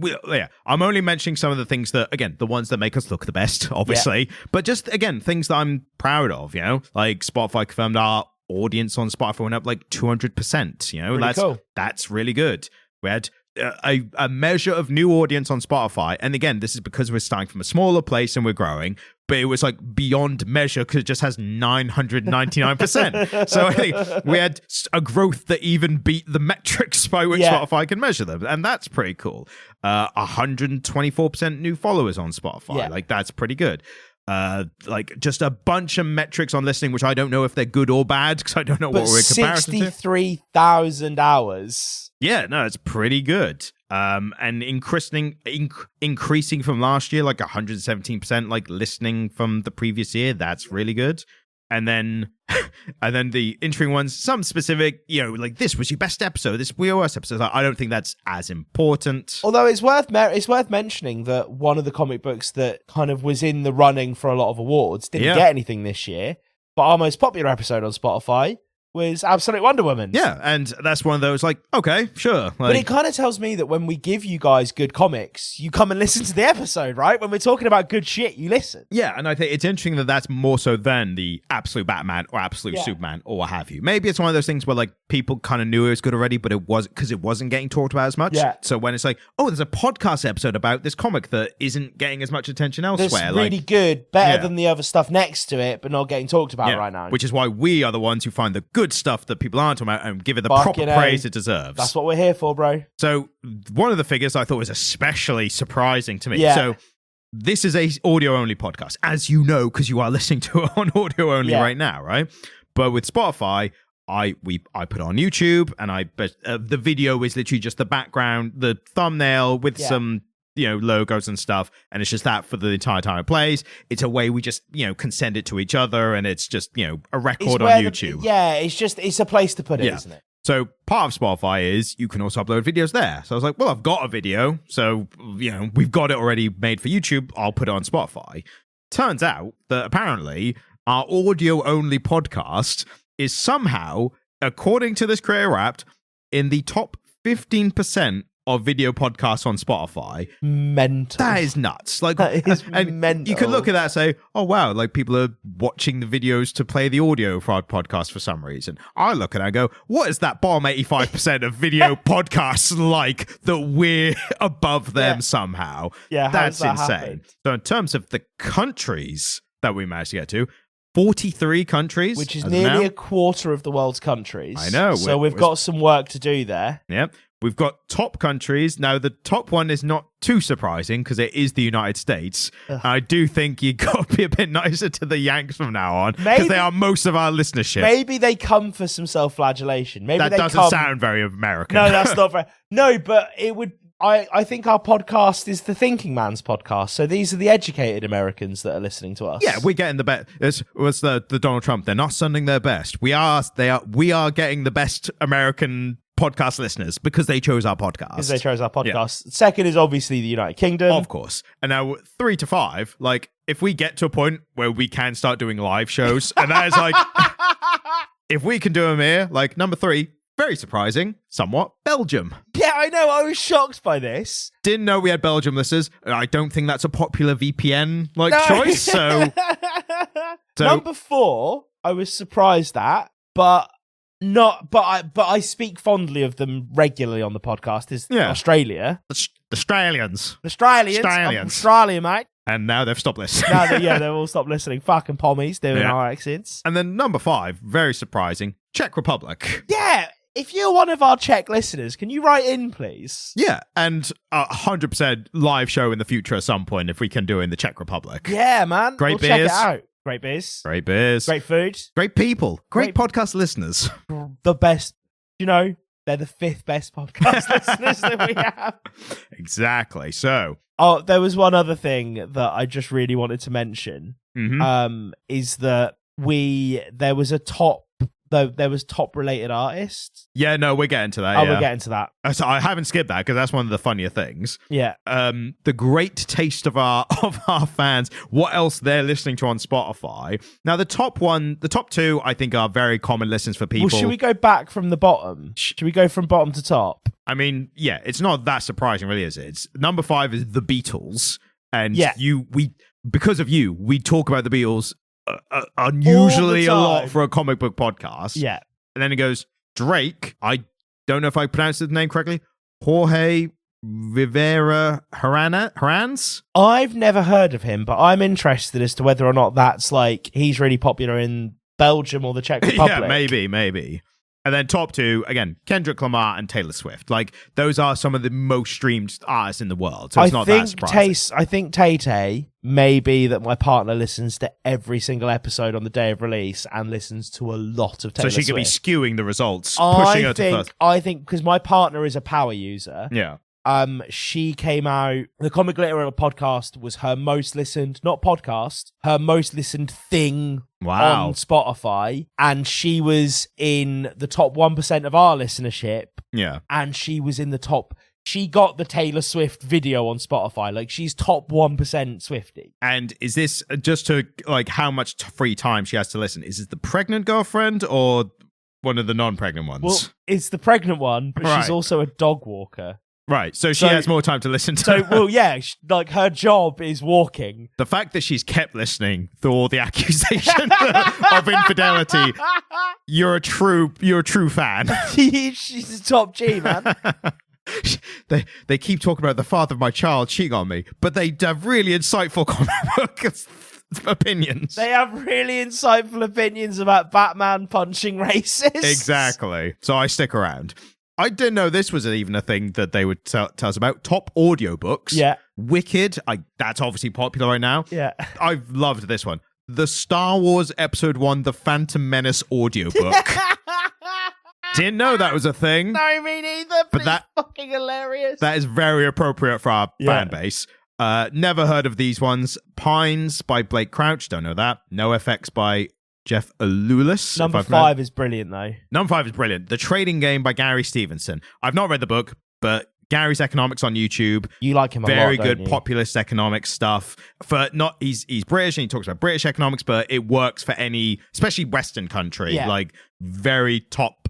I'm only mentioning some of the things that, again, the ones that make us look the best, obviously, but just, again, things that I'm proud of, like Spotify confirmed our audience on Spotify went up like 200%, Really cool. That's really good. We had a measure of new audience on Spotify, and again, this is because we're starting from a smaller place and we're growing, but it was like beyond measure because it just has 999%. So I think we had a growth that even beat the metrics by which Spotify can measure them, and that's pretty cool. 124% new followers on Spotify, like that's pretty good. Like just a bunch of metrics on listening, which I don't know if they're good or bad because I don't know what we're in comparison to. 63,000 hours. Yeah, no, it's pretty good. And increasing from last year, like 117%, like listening from the previous year. That's really good. And then the interesting ones, some specific, like this was your best episode, this was your worst episode. I don't think that's as important. Although it's worth mentioning that one of the comic books that kind of was in the running for a lot of awards didn't get anything this year, but our most popular episode on Spotify was Absolute Wonder Woman. Yeah, and that's one of those, like, okay, sure. But it kind of tells me that when we give you guys good comics, you come and listen to the episode, right? When we're talking about good shit, you listen. Yeah, and I think it's interesting that that's more so than the Absolute Batman or Absolute Superman or what have you. Maybe it's one of those things where, like, people kind of knew it was good already, but it wasn't because it wasn't getting talked about as much. Yeah. So when it's like, oh, there's a podcast episode about this comic that isn't getting as much attention elsewhere. That's really good, better than the other stuff next to it, but not getting talked about right now. Which is why we are the ones who find the good stuff that people aren't talking about and give it the proper praise it deserves. That's what we're here for, bro. So one of the figures I thought was especially surprising to me. Yeah. So this is a audio-only podcast, as you know, because you are listening to it on audio-only right now, right? But with Spotify, I put it on YouTube, and the video is literally just the background, the thumbnail with some logos and stuff, and it's just that for the entire time it plays. It's a way we just can send it to each other, and it's just a record on YouTube. It's a place to put it, isn't it? So part of Spotify is you can also upload videos there. So I was like, well, I've got a video, so we've got it already made for YouTube. I'll put it on Spotify. Turns out that apparently our audio only podcast is somehow, according to this Creator Wrapped, in the top 15% of video podcasts on Spotify. Mental. That is nuts. Like, that is mental. You can look at that and say, oh, wow, like people are watching the videos to play the audio for our podcast for some reason. I look at it and go, what is that bottom 85% of video podcasts like that we're above them somehow? Yeah, that's that insane. happen? So in terms of the countries that we managed to get to, 43 countries. Which is as of nearly now. a quarter of the world's countries. I know. So we've got some work to do there. Yep. We've got top countries. Now, the top one is not too surprising because it is the United States. I do think you got to be a bit nicer to the Yanks from now on because they are most of our listenership. Maybe they come for some self-flagellation. Maybe that they doesn't sound very American. No, that's not very... No, but it would... I think our podcast is the thinking man's podcast. So these are the educated Americans that are listening to us. Yeah, we're getting the best. It was the Donald Trump. They're not sending their best. We are getting the best American podcast listeners because they chose our podcast. Because they chose our podcast. Yeah. Second is obviously the United Kingdom. Of course. And now 3 to 5, like if we get to a point where we can start doing live shows, and that is like, if we can do them here, like number 3, very surprising, somewhat, Belgium. Yeah, I know. I was shocked by this. Didn't know we had Belgium listeners. I don't think that's a popular VPN choice. So number 4, I was surprised at, but I speak fondly of them regularly on the podcast. Is Australia? The Australians. I'm from Australia, mate. And now they've stopped listening. They've all stopped listening. Fucking pommies doing our accents. And then number 5, very surprising, Czech Republic. Yeah. If you're one of our Czech listeners, can you write in, please? Yeah, and 100% live show in the future at some point if we can do it in the Czech Republic. Yeah, man. Great beers. Check it out. Great beers. Great beers. Great food. Great people. Great podcast listeners. The best. You know, they're the 5th best podcast listeners that we have. Exactly. So. Oh, there was one other thing that I just really wanted to mention. Is that there was top related artists. Yeah, no, we're getting to that. Oh, we're getting to that. So I haven't skipped that because that's one of the funnier things. Yeah. The great taste of our fans, what else they're listening to on Spotify. Now, the top 2, I think are very common listens for people. Well, should we go back from the bottom? Should we go from bottom to top? I mean, yeah, it's not that surprising, really, is it? It's number 5 is the Beatles, and because of you, we talk about the Beatles unusually a lot for a comic book podcast. Yeah. And then it goes, Drake, I don't know if I pronounced his name correctly, Jorge Rivera Herans? I've never heard of him, but I'm interested as to whether or not that's like, he's really popular in Belgium or the Czech Republic. Yeah, maybe. And then top 2, again, Kendrick Lamar and Taylor Swift. Like, those are some of the most streamed artists in the world. So it's not that surprising. I think Tay may be that my partner listens to every single episode on the day of release and listens to a lot of Taylor Swift. So she could be skewing the results, pushing her to first. I think, because my partner is a power user. Yeah. She came out, the Comic Literary podcast was her most listened, not podcast, her most listened thing on Spotify. And she was in the top 1% of our listenership. Yeah. And she was in the top, she got the Taylor Swift video on Spotify. Like, she's top 1% Swiftie. And is this just to, like, how much free time she has to listen? Is it the pregnant girlfriend or one of the non-pregnant ones? Well, it's the pregnant one, but she's also a dog walker. Right, so she has more time to listen to. So, well, yeah, like her job is walking. The fact that she's kept listening through all the accusation of infidelity, you're a true fan. She's a top G, man. They keep talking about the father of my child cheating on me, but they have really insightful comic book opinions. They have really insightful opinions about Batman punching racists. Exactly. So I stick around. I didn't know this was even a thing that they would tell us about. Top audiobooks. Yeah. Wicked. That's obviously popular right now. Yeah. I've loved this one. The Star Wars Episode 1, The Phantom Menace audiobook. Didn't know that was a thing. No, me neither. But that's fucking hilarious. That is very appropriate for our fan base. Never heard of these ones. Pines by Blake Crouch. Don't know that. No FX by Jeff Alulis. Number 5 is brilliant, though. Number 5 is brilliant. The Trading Game by Gary Stevenson. I've not read the book, but Gary's economics on YouTube. You like him a lot, very don't good you? populist economics stuff. He's British and he talks about British economics, but it works for any, especially Western country, like very top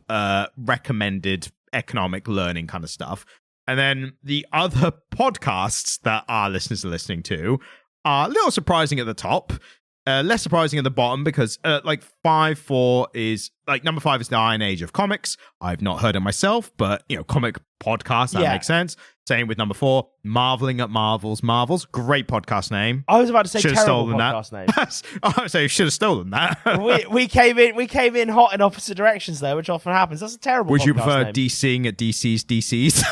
recommended economic learning kind of stuff. And then the other podcasts that our listeners are listening to are a little surprising at the top. Less surprising at the bottom because number 5 is the Iron Age of Comics. I've not heard it myself, but comic podcast, that makes sense. Same with number 4, Marveling at Marvels. Marvels, great podcast name. I was about to say Should have terrible stolen podcast that. I would say should have stolen that. name. we came in hot in opposite directions there, which often happens. That's a terrible. Would you podcast prefer name. DCing at DC's?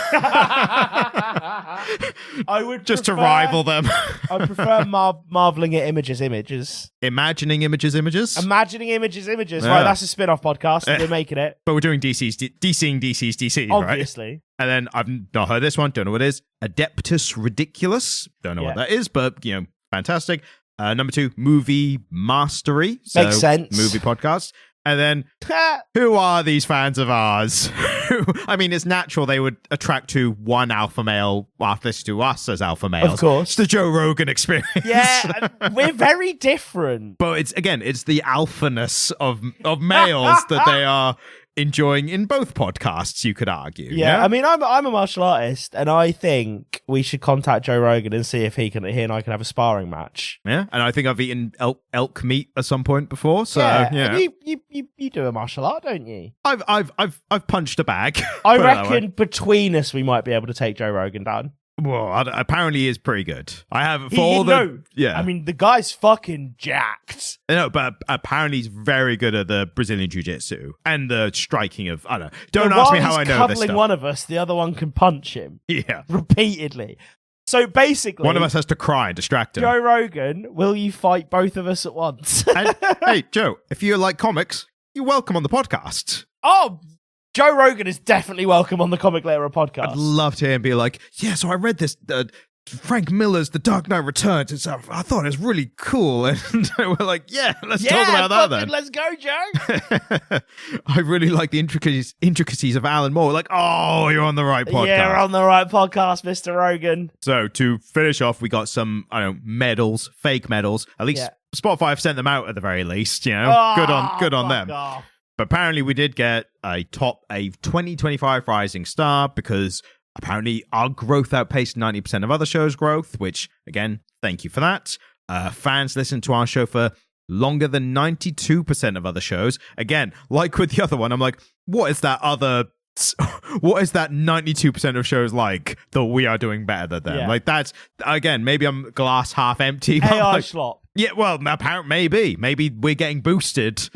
I would Just to prefer- rival them. I prefer marveling at images. Imagining images. Imagining images. Yeah. Right, that's a spin-off podcast. We're making it. But we're doing DCing DC, right? Obviously. And then I've not heard this one, don't know what it is. Adeptus Ridiculous, don't know what that is, but fantastic. Number 2, Movie Mastery. So, Makes sense. Movie podcast. And then, who are these fans of ours? I mean, it's natural they would attract to one alpha male after this to us as alpha males. Of course. It's the Joe Rogan experience. Yeah, we're very different. But it's the alphaness of males that they are enjoying in both podcasts, you could argue. Yeah, I mean, I'm a martial artist, and I think we should contact Joe Rogan and see if he and I can have a sparring match. Yeah, and I think I've eaten elk meat at some point before. So yeah. And you do a martial art, don't you? I've punched a bag. I Put it that way. reckon between us we might be able to take Joe Rogan down. Well, apparently he is pretty good. I have I mean, the guy's fucking jacked. No, but apparently he's very good at the Brazilian Jiu-Jitsu and the striking of, I don't know. Don't ask me how I know this cuddling stuff. one of us, the other one can punch him. Yeah. Repeatedly. So basically, one of us has to cry and distract him. Joe Rogan, will you fight both of us at once? And, hey, Joe, if you like comics, you're welcome on the podcast. Oh, Joe Rogan is definitely welcome on the Comic Later podcast. I'd love to hear him be like, yeah, so I read this, Frank Miller's The Dark Knight Returns. I thought it was really cool. And we're like, yeah, let's talk about that then. Let's go, Joe. I really like the intricacies of Alan Moore. Like, oh, you're on the right podcast. Yeah, we're on the right podcast, Mr. Rogan. So to finish off, we got some, medals, fake medals. At least Spotify have sent them out at the very least, Good on them. Off. But apparently we did get a 2025 rising star because apparently our growth outpaced 90% of other shows' growth, which, again, thank you for that. Fans listen to our show for longer than 92% of other shows. Again, like with the other one, I'm like, what is that 92% of shows like that we are doing better than them? Yeah. Like that's, again, maybe I'm glass half empty. But AI like, slop. yeah, well, apparently, maybe we're getting boosted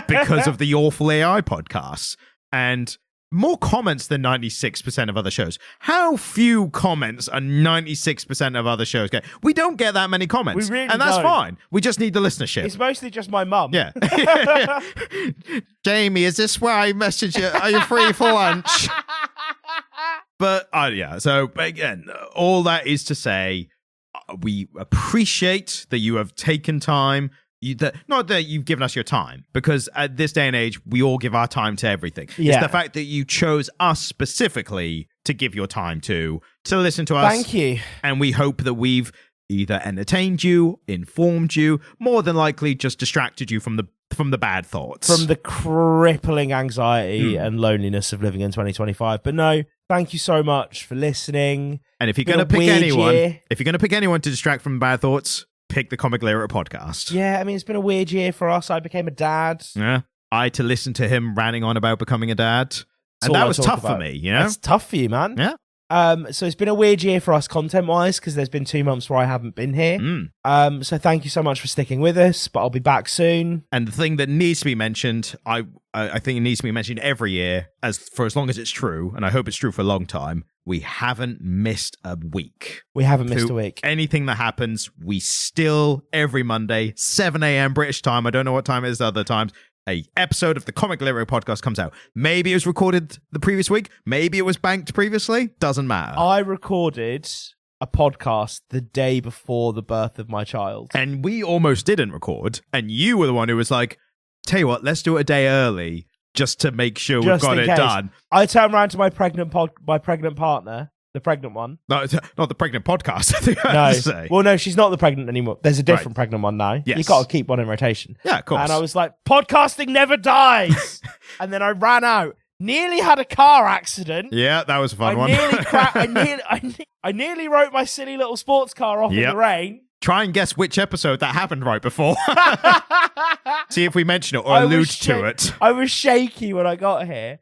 because of the awful AI podcasts and more comments than 96% of other shows. How few comments are 96% of other shows get? We don't get that many comments, We really and that's don't. fine. We just need the listenership. It's mostly just my mum. Yeah. Jamie, is this where I message you? Are you free for lunch? But so again, all that is to say, we appreciate that you have taken time. Not that you've given us your time, because at this day and age, we all give our time to everything. Yeah. It's the fact that you chose us specifically to give your time to listen to us. Thank you. And we hope that we've either entertained you, informed you, more than likely just distracted you from the bad thoughts. From the crippling anxiety and loneliness of living in 2025. But no, thank you so much for listening. And if you're Been going to a pick anyone to distract from bad thoughts, pick the Comic Lyric podcast. Yeah, I mean, it's been a weird year for us. I became a dad. Yeah. I had to listen to him ranting on about becoming a dad. And all that I was talk tough for about. me, That's tough for you, man. Yeah. So it's been a weird year for us content-wise because there's been 2 months where I haven't been here. So thank you so much for sticking with us, but I'll be back soon. And the thing that needs to be mentioned, I think it needs to be mentioned every year, as long as it's true, and I hope it's true for a long time, we haven't missed a week. We haven't missed a week. Anything that happens, we still, every Monday, 7 a.m. British time, I don't know what time it is other times, a episode of the Comic Lyric podcast comes out. Maybe it was recorded the previous week. Maybe it was banked previously. Doesn't matter. I recorded a podcast the day before the birth of my child. And we almost didn't record. And you were the one who was like, tell you what, let's do it a day early just to make sure we've got it done. I turned around to my pregnant partner, the pregnant one. No, not the pregnant podcast, I think I have to say. Well, no, she's not the pregnant anymore. There's a different pregnant one now. Yes. You've got to keep one in rotation. Yeah, of course. And I was like, podcasting never dies. And then I ran out. Nearly had a car accident. Yeah, that was a fun one. I nearly wrote my silly little sports car off in the rain. Try and guess which episode that happened right before. See if we mention it or allude to it. I was shaky when I got here.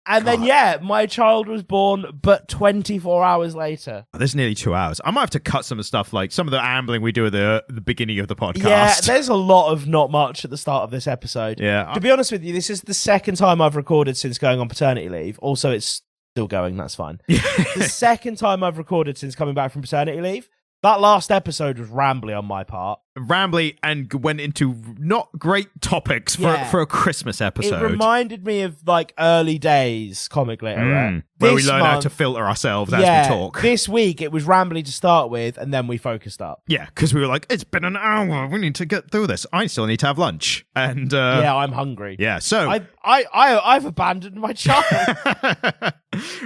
And then, my child was born, but 24 hours later. There's nearly 2 hours. I might have to cut some of the stuff, like some of the ambling we do at the beginning of the podcast. Yeah, there's a lot of not much at the start of this episode. Yeah. To be honest with you, this is the second time I've recorded since going on paternity leave. Also, it's still going. That's fine. The second time I've recorded since coming back from paternity leave. That last episode was rambly on my part. Rambly and went into not great topics for a Christmas episode. It reminded me of like early days comic literate. Where we learn how to filter ourselves as we talk. This week it was rambly to start with, and then we focused up. Yeah, because we were like, it's been an hour. We need to get through this. I still need to have lunch. And I'm hungry. Yeah, so I've abandoned my child.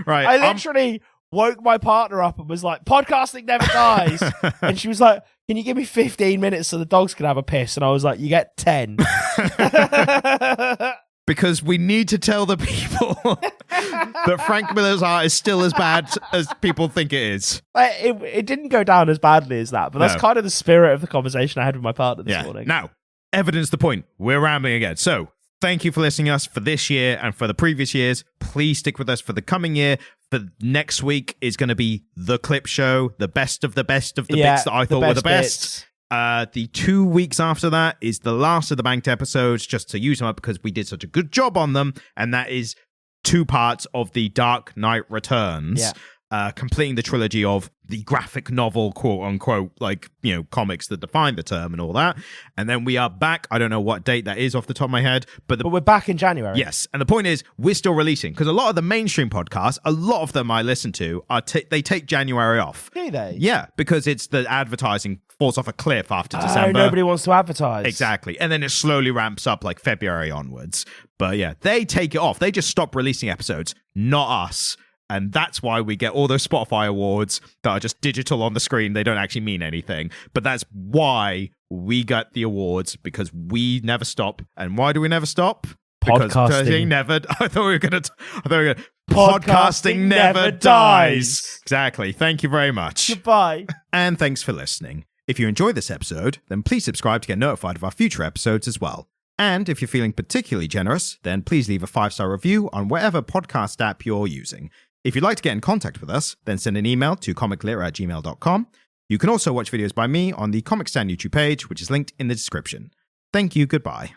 Right. I literally woke my partner up and was like, podcasting never dies. And she was like, can you give me 15 minutes so the dogs can have a piss? And I was like, you get 10. Because we need to tell the people that Frank Miller's art is still as bad as people think it is. It didn't go down as badly as that, but that's kind of the spirit of the conversation I had with my partner this morning. Now, evidence the point. We're rambling again. So, thank you for listening to us for this year and for the previous years. Please stick with us for the coming year. For next week is going to be the clip show, the best of the bits that I thought were the best. The 2 weeks after that is the last of the banked episodes, just to use them up because we did such a good job on them. And that is 2 parts of the Dark Knight Returns, completing the trilogy of the graphic novel, quote unquote, like, comics that define the term and all that. And then we are back. I don't know what date that is off the top of my head, but we're back in January. Yes. And the point is, we're still releasing because a lot of the mainstream podcasts, a lot of them I listen to, they take January off. Do they? Yeah, because it's the advertising falls off a cliff after December. Nobody wants to advertise. Exactly. And then it slowly ramps up like February onwards. But yeah, they take it off. They just stop releasing episodes, not us. And that's why we get all those Spotify awards that are just digital on the screen. They don't actually mean anything. But that's why we got the awards, because we never stop. And why do we never stop? Podcasting. I thought we were going to... Podcasting never dies. Exactly. Thank you very much. Goodbye. And thanks for listening. If you enjoyed this episode, then please subscribe to get notified of our future episodes as well. And if you're feeling particularly generous, then please leave a 5-star review on whatever podcast app you're using. If you'd like to get in contact with us, then send an email to comicglitter@gmail.com. You can also watch videos by me on the Comic Stand YouTube page, which is linked in the description. Thank you, goodbye.